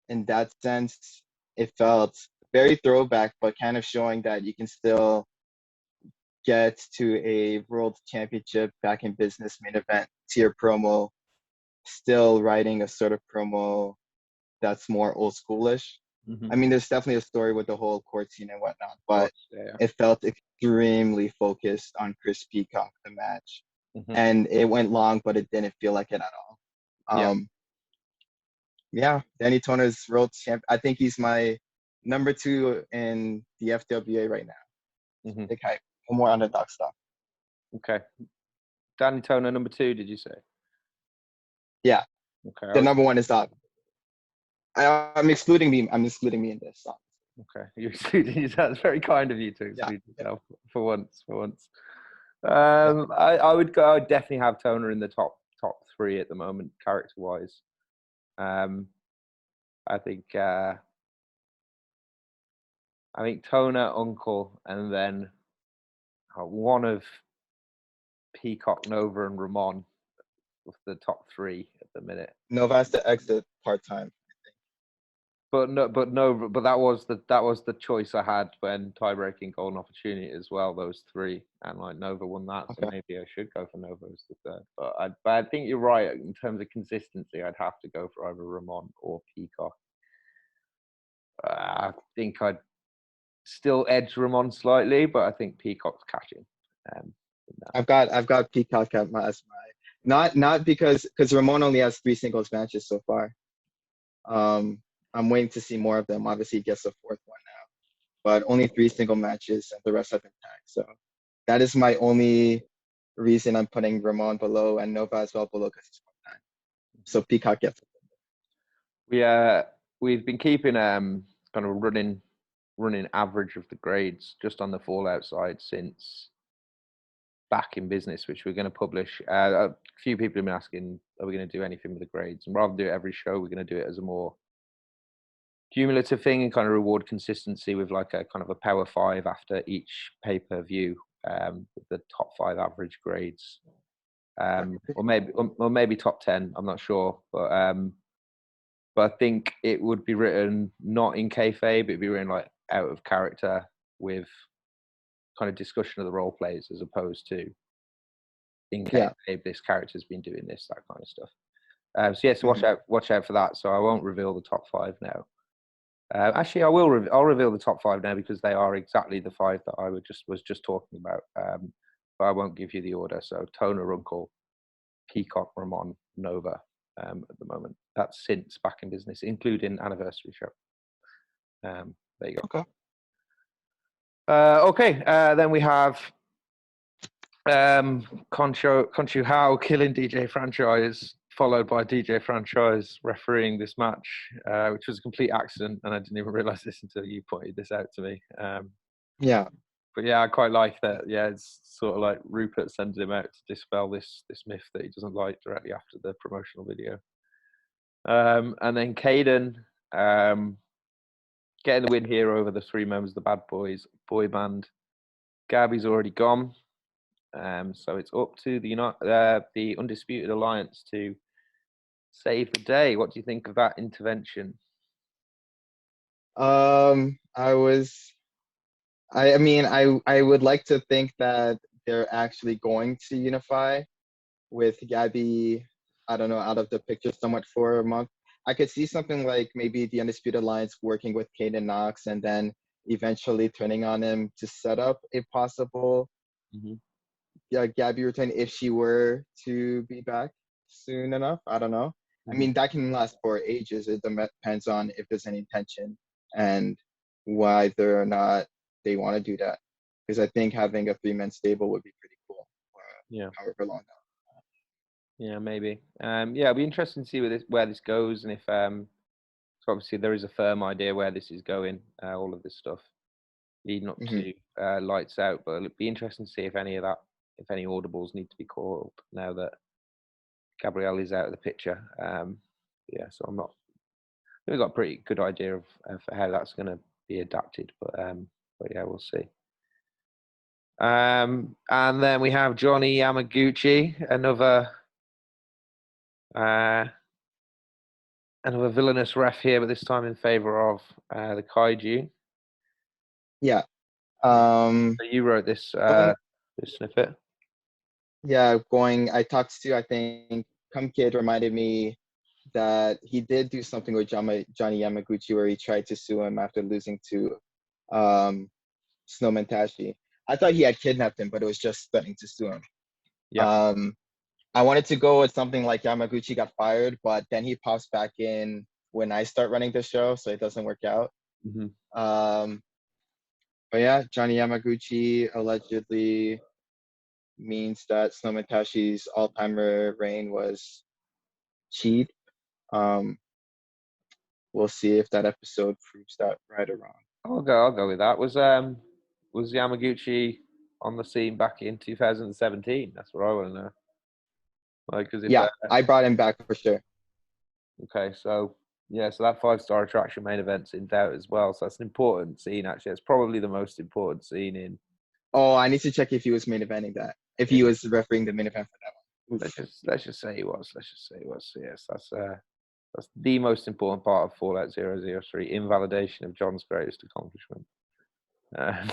And in that sense, it felt very throwback, but kind of showing that you can still get to a world championship back in business main event tier promo, still writing a sort of promo that's more old schoolish. I mean, there's definitely a story with the whole court scene and whatnot, but it felt extremely focused on Chris Peacock, the match. And it went long, but it didn't feel like it at all. Yeah, Danny Toner's world champ. I think he's my number 2 in the FWA right now. Big hype. For more underdog stuff. Okay. Danny Toner, number 2, did you say? Yeah. Okay. The number 1 is up. I'm excluding me. I'm excluding me in this. Okay. You're excluding yourself. That's very kind of you to exclude yourself for once. I would definitely have Toner in the top 3 at the moment, character wise. I think Toner, Uncle, and then one of Peacock, Nova, and Ramon with the top 3 at the minute. Nova has to exit part-time. But that was the choice I had when tie-breaking golden opportunity as well. Those 3, and like Nova won that, so maybe I should go for Nova as the 3rd. But I think you're right in terms of consistency. I'd have to go for either Ramon or Peacock. I think I'd still edge Ramon slightly, but I think Peacock's catching. I've got Peacock as my not because Ramon only has 3 singles matches so far. I'm waiting to see more of them. Obviously, he gets a 4th one now, but only 3 single matches, and the rest have been tagged. So that is my only reason I'm putting Ramon below and Nova as well below because he's 1 time. So Peacock gets it. We've been keeping kind of running average of the grades just on the Fallout side since back in business, which we're going to publish. A few people have been asking, are we going to do anything with the grades? And rather than do it every show, we're going to do it as a more cumulative thing and kind of reward consistency with like a kind of a power 5 after each pay-per-view, with the top 5 average grades, or maybe top 10. I'm not sure, but I think it would be written not in kayfabe, it'd be written like out of character with kind of discussion of the role plays as opposed to in kayfabe, this character's been doing this, that kind of stuff. So watch out for that. So I won't reveal the top 5 now. Actually, I'll reveal the top 5 now because they are exactly the 5 that I was just talking about. But I won't give you the order. So Toner, Uncle, Peacock, Ramon, Nova at the moment. That's since back in business, including anniversary show. There you go. Okay. Then we have Conchu How killing DJ Franchise, followed by DJ Franchise refereeing this match, which was a complete accident, and I didn't even realize this until you pointed this out to me. But yeah, I quite like that. Yeah, it's sort of like Rupert sending him out to dispel this myth that he doesn't like directly after the promotional video. And then Caden getting the win here over the 3 members of the Bad Boys boy band. Gabby's already gone. So it's up to the Undisputed Alliance to save the day. What do you think of that intervention? I would like to think that they're actually going to unify with Gabby, I don't know, out of the picture somewhat for a month. I could see something like maybe the Undisputed Alliance working with Caden Knox and then eventually turning on him to set up a possible Gabby return if she were to be back soon enough. I don't know. I mean, that can last for ages. It depends on if there's any tension and whether or not they want to do that. Because I think having a 3-man stable would be pretty cool. However long now. Yeah, maybe. It'll be interesting to see where this goes, and if so obviously there is a firm idea where this is going. All of this stuff leading up to Lights Out, but it'll be interesting to see if any audibles need to be called now that Gabrielle is out of the picture. So I'm not. We've got a pretty good idea of how that's going to be adapted, but yeah, we'll see. And then we have Johnny Yamaguchi, another Another villainous ref here, but this time in favor of the Kaiju. Yeah. So you wrote this this snippet. Yeah, I talked to, I think, Come Kid reminded me that he did do something with Johnny Yamaguchi where he tried to sue him after losing to Snowman Tashi. I thought he had kidnapped him, but it was just threatening to sue him. Yeah. I wanted to go with something like Yamaguchi got fired, but then he pops back in when I start running the show, so it doesn't work out. Mm-hmm. But yeah, Johnny Yamaguchi allegedly means that Snowman Tashi's all-timer reign was cheap. We'll see if that episode proves that right or wrong. I'll go with that. Was Yamaguchi on the scene back in 2017? That's what I want to know. Like, because Yeah, I brought him back for sure. Okay, so yeah, so that 5-star attraction main event's in doubt as well. So that's an important scene. Actually, it's probably the most important scene in. Oh, I need to check if he was main eventing that. If he was refereeing the main event for that one. Let's just say he was. Let's just say he was. So yes, that's the most important part of Fallout 003, invalidation of John's greatest accomplishment. And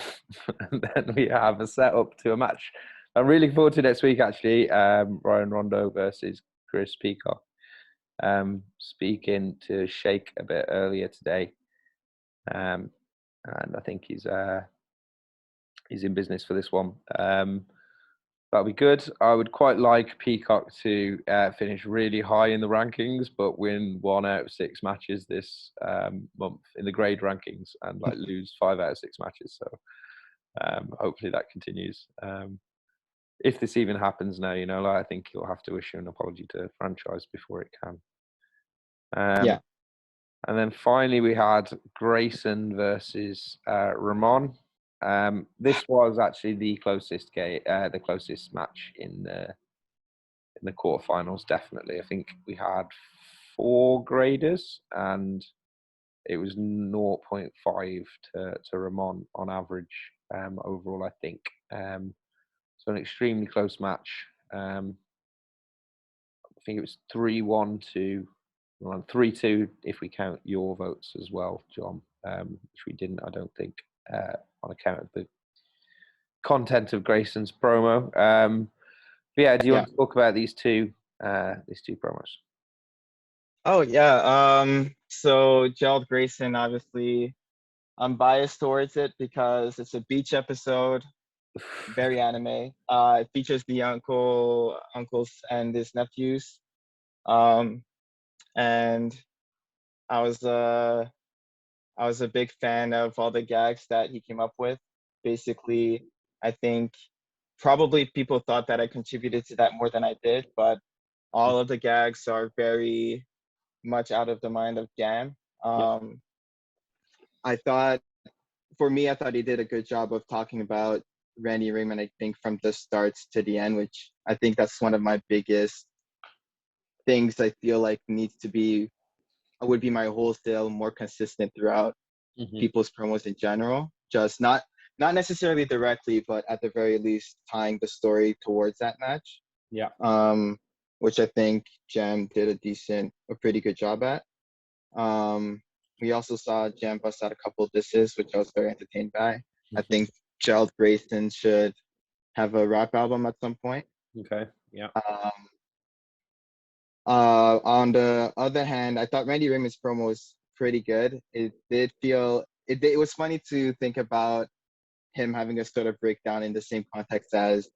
then we have a setup to a match I'm really looking forward to next week, actually. Ryan Rondo versus Chris Peacock. Speaking to Shake a bit earlier today. And I think he's in business for this one. That'll be good. I would quite like Peacock to finish really high in the rankings, but win 1 out of 6 matches this month in the grade rankings, and like lose 5 out of 6 matches. So hopefully that continues. If this even happens now, I think he'll have to issue an apology to the franchise before it can. Yeah. And then finally we had Grayson versus Ramon. This was actually the closest match in the quarterfinals. Definitely, I think we had 4 graders, and it was 0.5 to Ramon on average overall. I think so. An extremely close match. I think it was 3-1 to 3-2 if we count your votes as well, John, which we didn't, I don't think, on account of the content of Grayson's promo. But yeah, do you want to talk about these two promos? Oh yeah. So Gerald Grayson, obviously, I'm biased towards it because it's a beach episode, very anime. It features the uncles and his nephews. And I was a big fan of all the gags that he came up with. Basically, I think probably people thought that I contributed to that more than I did, but all of the gags are very much out of the mind of Jam. I thought he did a good job of talking about Randy Raymond, I think, from the starts to the end, which I think that's one of my biggest things I feel like would be my wholesale, more consistent throughout people's promos in general. Just not necessarily directly, but at the very least tying the story towards that match. Yeah. Which I think Jam did a pretty good job at. We also saw Jam bust out a couple of disses, which I was very entertained by. I think Gerald Grayson should have a rap album at some point. Okay. Yeah. On the other hand, I thought Randy Raymond's promo was pretty good. It was funny to think about him having a sort of breakdown in the same context as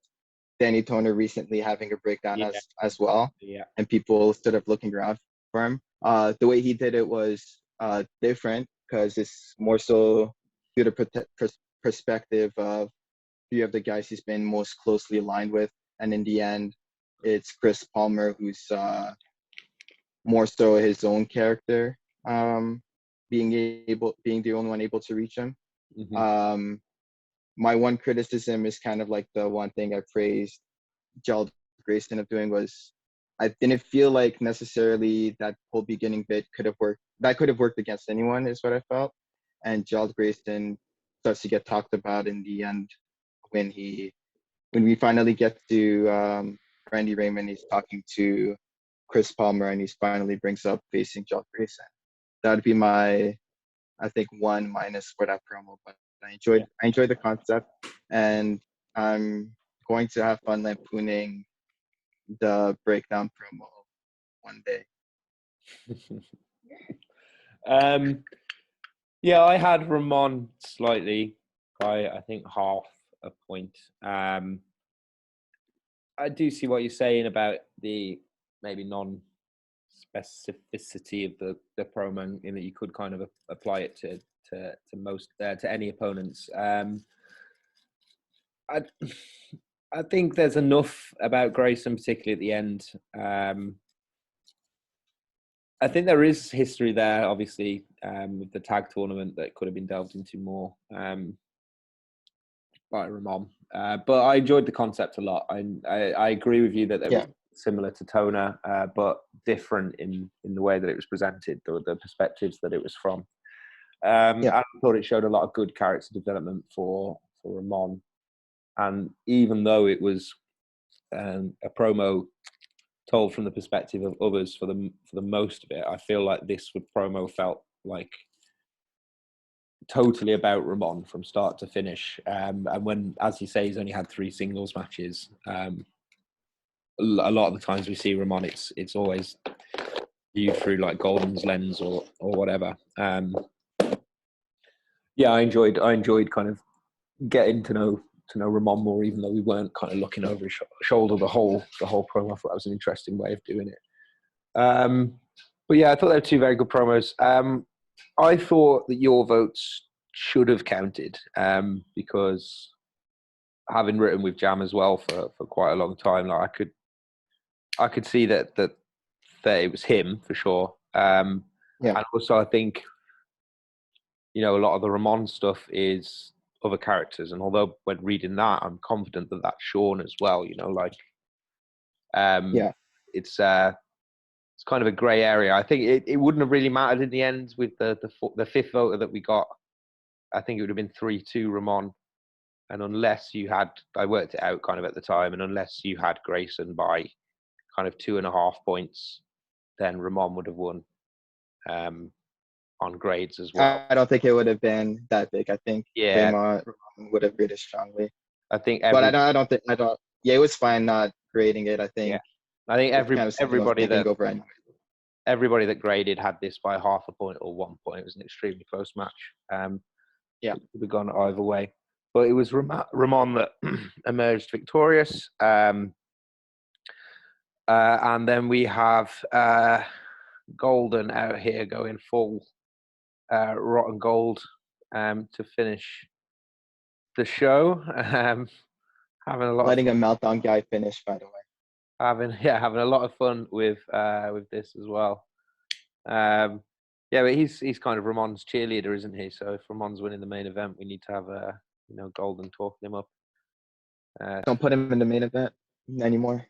Danny Toner recently having a breakdown as well. Yeah. And people sort of looking around for him. The way he did it was different because it's more so through the perspective of 3 of the guys he's been most closely aligned with. And in the end, it's Chris Palmer who's more so his own character, being the only one able to reach him. My one criticism is kind of like the one thing I praised Gerald Grayson of doing was I didn't feel like necessarily that whole beginning bit could have worked. That could have worked against anyone, is what I felt. And Gerald Grayson starts to get talked about in the end when we finally get to Randy Raymond. He's talking to Chris Palmer and he finally brings up facing Joffrey. That would be my, I think, one minus for that promo. But I enjoyed the concept, and I'm going to have fun lampooning the breakdown promo one day. Yeah, I had Ramon slightly by, I think, half a point. I do see what you're saying about the maybe non-specificity of the promo, in that you could kind of apply it to most to any opponents. I I think there's enough about Grayson, particularly at the end. I think there is history there, obviously, with the tag tournament that could have been delved into more by Ramon. But I enjoyed the concept a lot. I agree with you that it was similar to Toner, but different in the way that it was presented, the perspectives that it was from. I thought it showed a lot of good character development for Ramon. And even though it was a promo told from the perspective of others for the most of it, I feel like this promo felt like totally about Ramon from start to finish. And when, as you say, he's only had 3 singles matches, a lot of the times we see Ramon, it's always viewed through like Golden's lens or whatever. I enjoyed kind of getting to know Ramon more, even though we weren't kind of looking over his shoulder the whole promo. I thought that was an interesting way of doing it. But yeah, I thought they were 2 very good promos. I thought that your votes should have counted, because having written with Jam as well for quite a long time, like I could see that it was him for sure. And also I think, a lot of the Ramon stuff is other characters, and although when reading that, I'm confident that that's Sean as well. It's kind of a grey area. I think it wouldn't have really mattered in the end with the 5th voter that we got. I think it would have been 3-2 Ramon, and unless you had, I worked it out kind of at the time, and unless you had Grayson by kind of 2.5 points, then Ramon would have won on grades as well. I don't think it would have been that big. I think Ramon would have graded strongly. I think, but I don't. Yeah, it was fine not grading it. I think. I think everybody that graded had this by half a point or 1 point. It was an extremely close match. It would have gone either way, but it was Ramon that emerged victorious. And then we have Golden out here going full rotten gold to finish the show. Having a lot letting a meltdown guy finish, by the way. Having a lot of fun with this as well. But he's kind of Ramon's cheerleader, isn't he? So if Ramon's winning the main event, we need to have Golden talking him up. Don't put him in the main event anymore.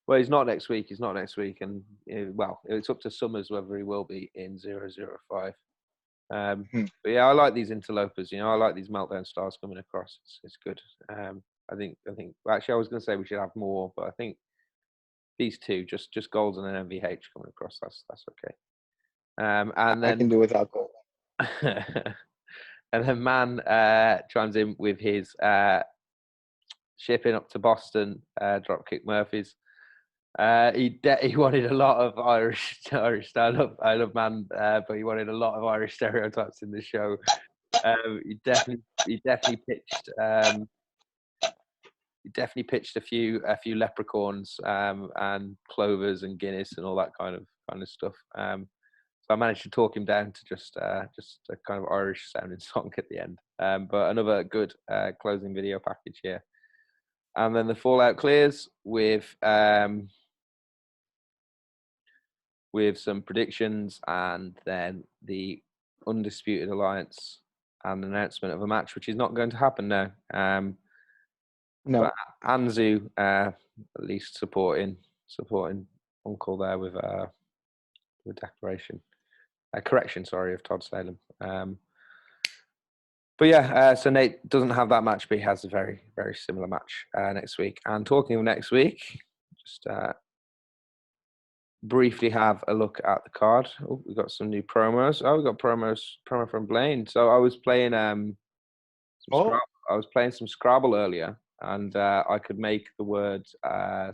Well, he's not next week. And it's up to Summers whether he will be in 005. But yeah, I like these interlopers. I like these meltdown stars coming across. It's good. I think. Actually, I was going to say we should have more, but I think these 2, just Golden and MVH coming across. That's okay. And then I can do without Golden. And then Man chimes in with his shipping up to Boston, Dropkick Murphys. He wanted a lot of Irish stand-up. I love Man, but he wanted a lot of Irish stereotypes in the show. He definitely pitched. He definitely pitched a few leprechauns and clovers and Guinness and all that kind of stuff. So I managed to talk him down to just a kind of Irish sounding song at the end. But another good closing video package here. And then the Fallout clears with some predictions, and then the Undisputed Alliance and an announcement of a match, which is not going to happen now. No. But Anzu at least supporting Uncle there with declaration. Correction, sorry, of Todd Salem. But yeah, so Nate doesn't have that match, but he has a very, very similar match next week. And talking of next week, just briefly have a look at the card. Oh, we've got some new promos. Oh, we've got promo from Blaine. So I was playing I was playing some Scrabble earlier, and I could make the word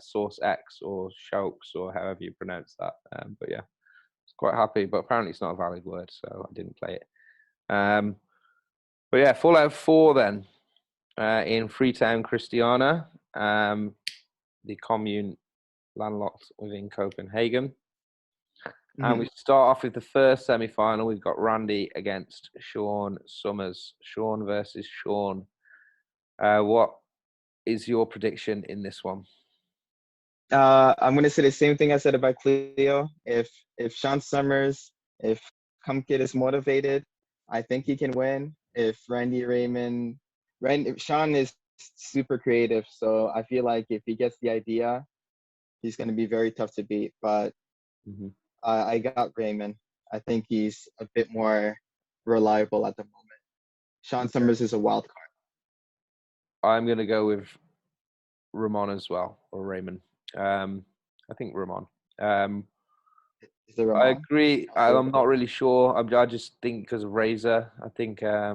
Source X or Shokes or however you pronounce that. But yeah, I was quite happy. But apparently it's not a valid word, so I didn't play it. But yeah, Fallout 4 then in Freetown, Christiana, the commune landlocked within Copenhagen. And we start off with the first semi-final. We've got Randy against Sean Summers. Sean versus Sean. What is your prediction in this one? I'm gonna say the same thing I said about Cleo. If Sean Summers, if Kumkit is motivated, I think he can win. If Sean is super creative, so I feel like if he gets the idea, he's gonna be very tough to beat. But I got Raymond. I think he's a bit more reliable at the moment. Sean Summers is a wild card. I'm gonna go with Ramon as well, or Raymond. I think Ramon. Is there I Ramon? agree. I'm not really sure. I just think because of Razor. I think. Yeah.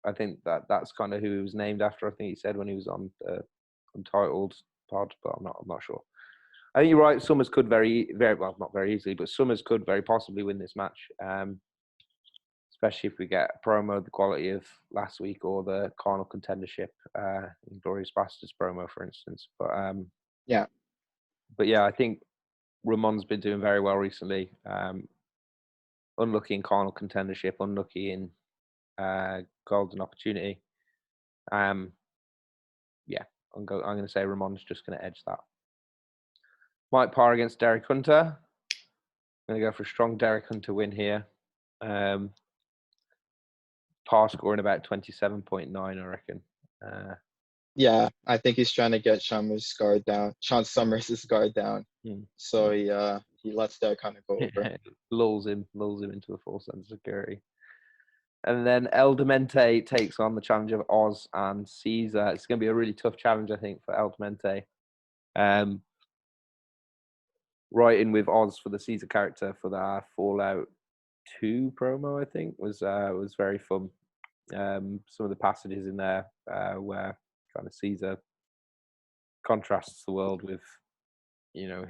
I think that's kind of who he was named after. I think he said when he was on the Untitled pod, but I'm not sure. I think you're right. Summers could very well, not very easily, but Summers could very possibly win this match. Especially if we get a promo the quality of last week or the Carnal Contendership, Glorious Bastards promo, for instance. But yeah, I think Ramon's been doing very well recently. Unlucky in Carnal Contendership, unlucky in Golden Opportunity. Yeah, I'm going to say Ramon's just going to edge that. Mike Parr against Derek Hunter. I'm going to go for a strong Derek Hunter win here. Parr scoring about 27.9, I reckon. Yeah, I think he's trying to get Sean Summers' guard down. So he lets that kind of go over. lulls him into a false sense of security. And then El Demente takes on the challenge of Oz and Caesar. It's going to be a really tough challenge, I think, for El Demente. Right in with Oz for the Caesar character for the Fallout 2 promo, I think, was very fun. Some of the passages in there where kind of Caesar contrasts the world with,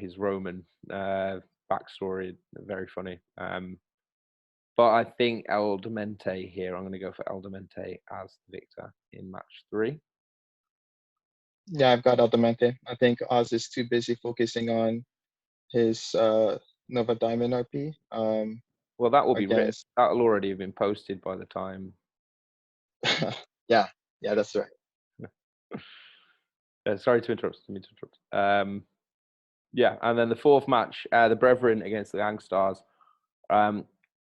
his Roman backstory. Very funny. But I think El Demente here. I'm going to go for El Demente as the victor in match 3. Yeah, I've got El Demente. I think Oz is too busy focusing on his Nova Diamond RP. Well, that will be written. That'll already have been posted by the time. yeah, that's right. Sorry to interrupt. Yeah, and then the fourth match, the Brethren against the Gangstars.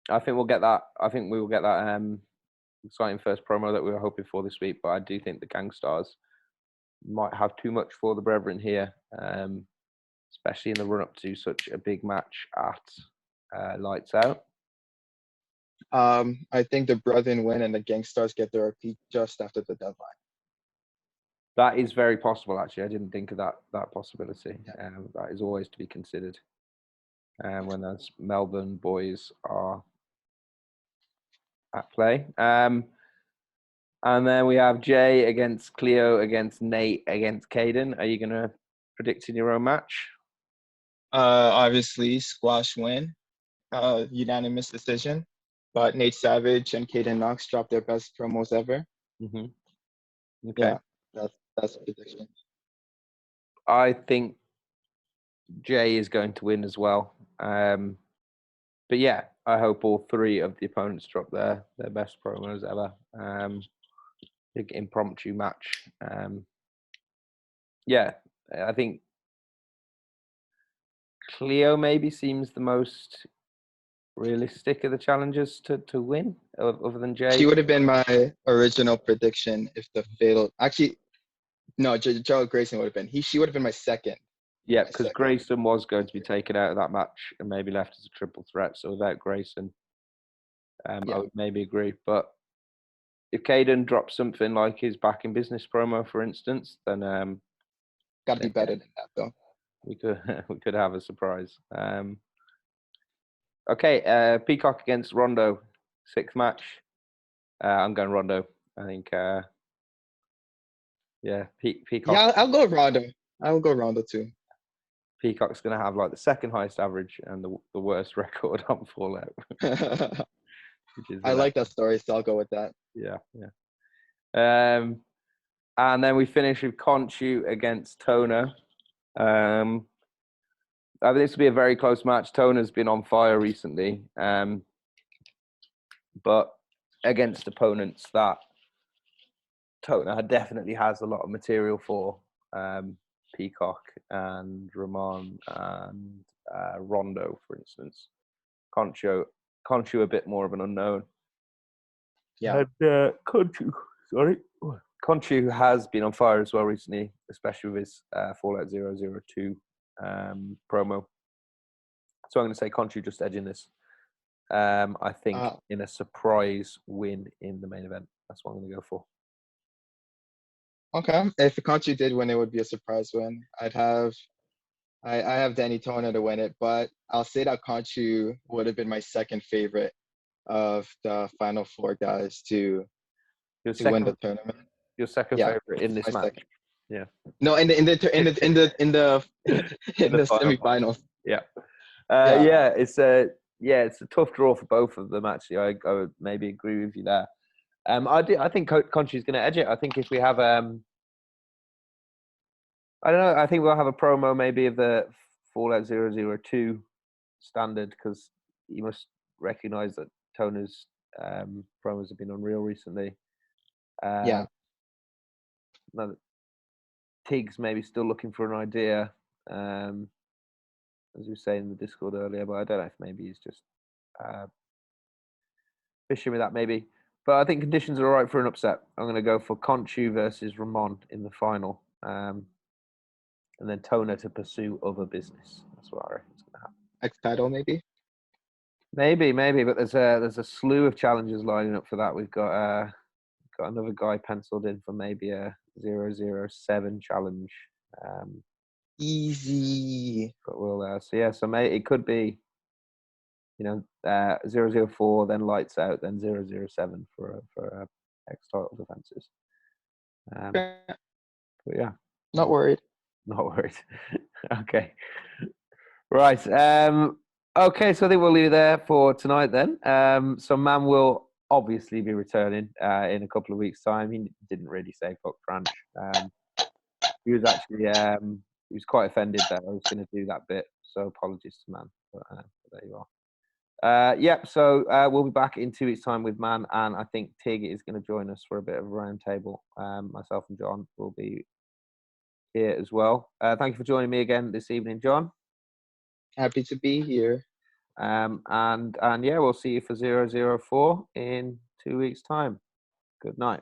I think we'll get that. I think we will get that exciting first promo that we were hoping for this week. But I do think the Gangstars might have too much for the Brethren here, especially in the run-up to such a big match at Lights Out. I think the Brethren win and the Gangstars get their RP just after the deadline. That is very possible, actually. I didn't think of that possibility. Yeah. That is always to be considered when those Melbourne boys are at play. And then we have Jay against Cleo, against Nate, against Caden. Are you going to predict in your own match? Obviously, squash win, unanimous decision. But Nate Savage and Caden Knox dropped their best promos ever. Mm-hmm. Okay. Yeah, that's a prediction. I think Jay is going to win as well. But yeah, I hope all three of the opponents drop their best promos ever. Big impromptu match. Yeah, I think Cleo maybe seems the most realistic of the challengers to win, other than Jay. She would have been my original prediction if the fatal. Actually, no, Gerald Grayson would have been. She would have been my second. Yeah, because Grayson was going to be taken out of that match and maybe left as a triple threat. So without Grayson, I would maybe agree. But if Caden drops something like his Back in Business promo, for instance, then got to be better than that, though. we could we could have a surprise. Okay, Peacock against Rondo, 6th match. I'm going Rondo. I think. Yeah, Peacock. Yeah, I'll go Rondo. I'll go Rondo too. Peacock's going to have like the 2nd highest average and the worst record on Fallout. Which is I like that story, so I'll go with that. Yeah. And then we finish with Conchu against Toner. I think this will be a very close match. Toner's been on fire recently, but against opponents that Toner definitely has a lot of material for. Peacock and Ramon and Rondo, for instance. Conchu a bit more of an unknown. Yeah. And Conchu has been on fire as well recently, especially with his Fallout 002 promo. So I'm going to say Conchu just edging this. I think in a surprise win in the main event. That's what I'm going to go for. Okay. If Conchu did win, it would be a surprise win. I have Danny Toner to win it, but I'll say that Conchu would have been my 2nd favorite of the final 4 guys to win the tournament. Your 2nd favorite in this match. 2nd. Yeah. No, in the semifinals. Yeah. It's a tough draw for both of them. Actually, I would maybe agree with you there. I think Conchu's going to edge it. I think if we have I don't know. I think we'll have a promo maybe of the Fallout 002 standard, because you must recognise that Toner's promos have been unreal recently. Tiggs maybe still looking for an idea, as we were saying in the Discord earlier, but I don't know if maybe he's just fishing with that maybe. But I think conditions are all right for an upset. I'm going to go for Conchu versus Ramon in the final. And then Toner to pursue other business. That's what I reckon is going to happen. X-Title maybe? Maybe, but there's a slew of challenges lining up for that. We've got another guy penciled in for maybe a 007 challenge. Easy. But so it could be, 004, then Lights Out, then 007 for X-Title defenses. But yeah. Not worried. Not worried. Okay. Right. Okay, so I think we'll leave it there for tonight then. So Man will obviously be returning in a couple of weeks' time. He didn't really say fuck French. He was actually he was quite offended that I was going to do that bit. So apologies to Man. But there you are. So we'll be back in 2 weeks' time with Man, and I think Tig is going to join us for a bit of a round table. Myself and John will be here as well. Thank you for joining me again this evening, John. Happy to be here. And we'll see you for 004 in 2 weeks' time. Good night.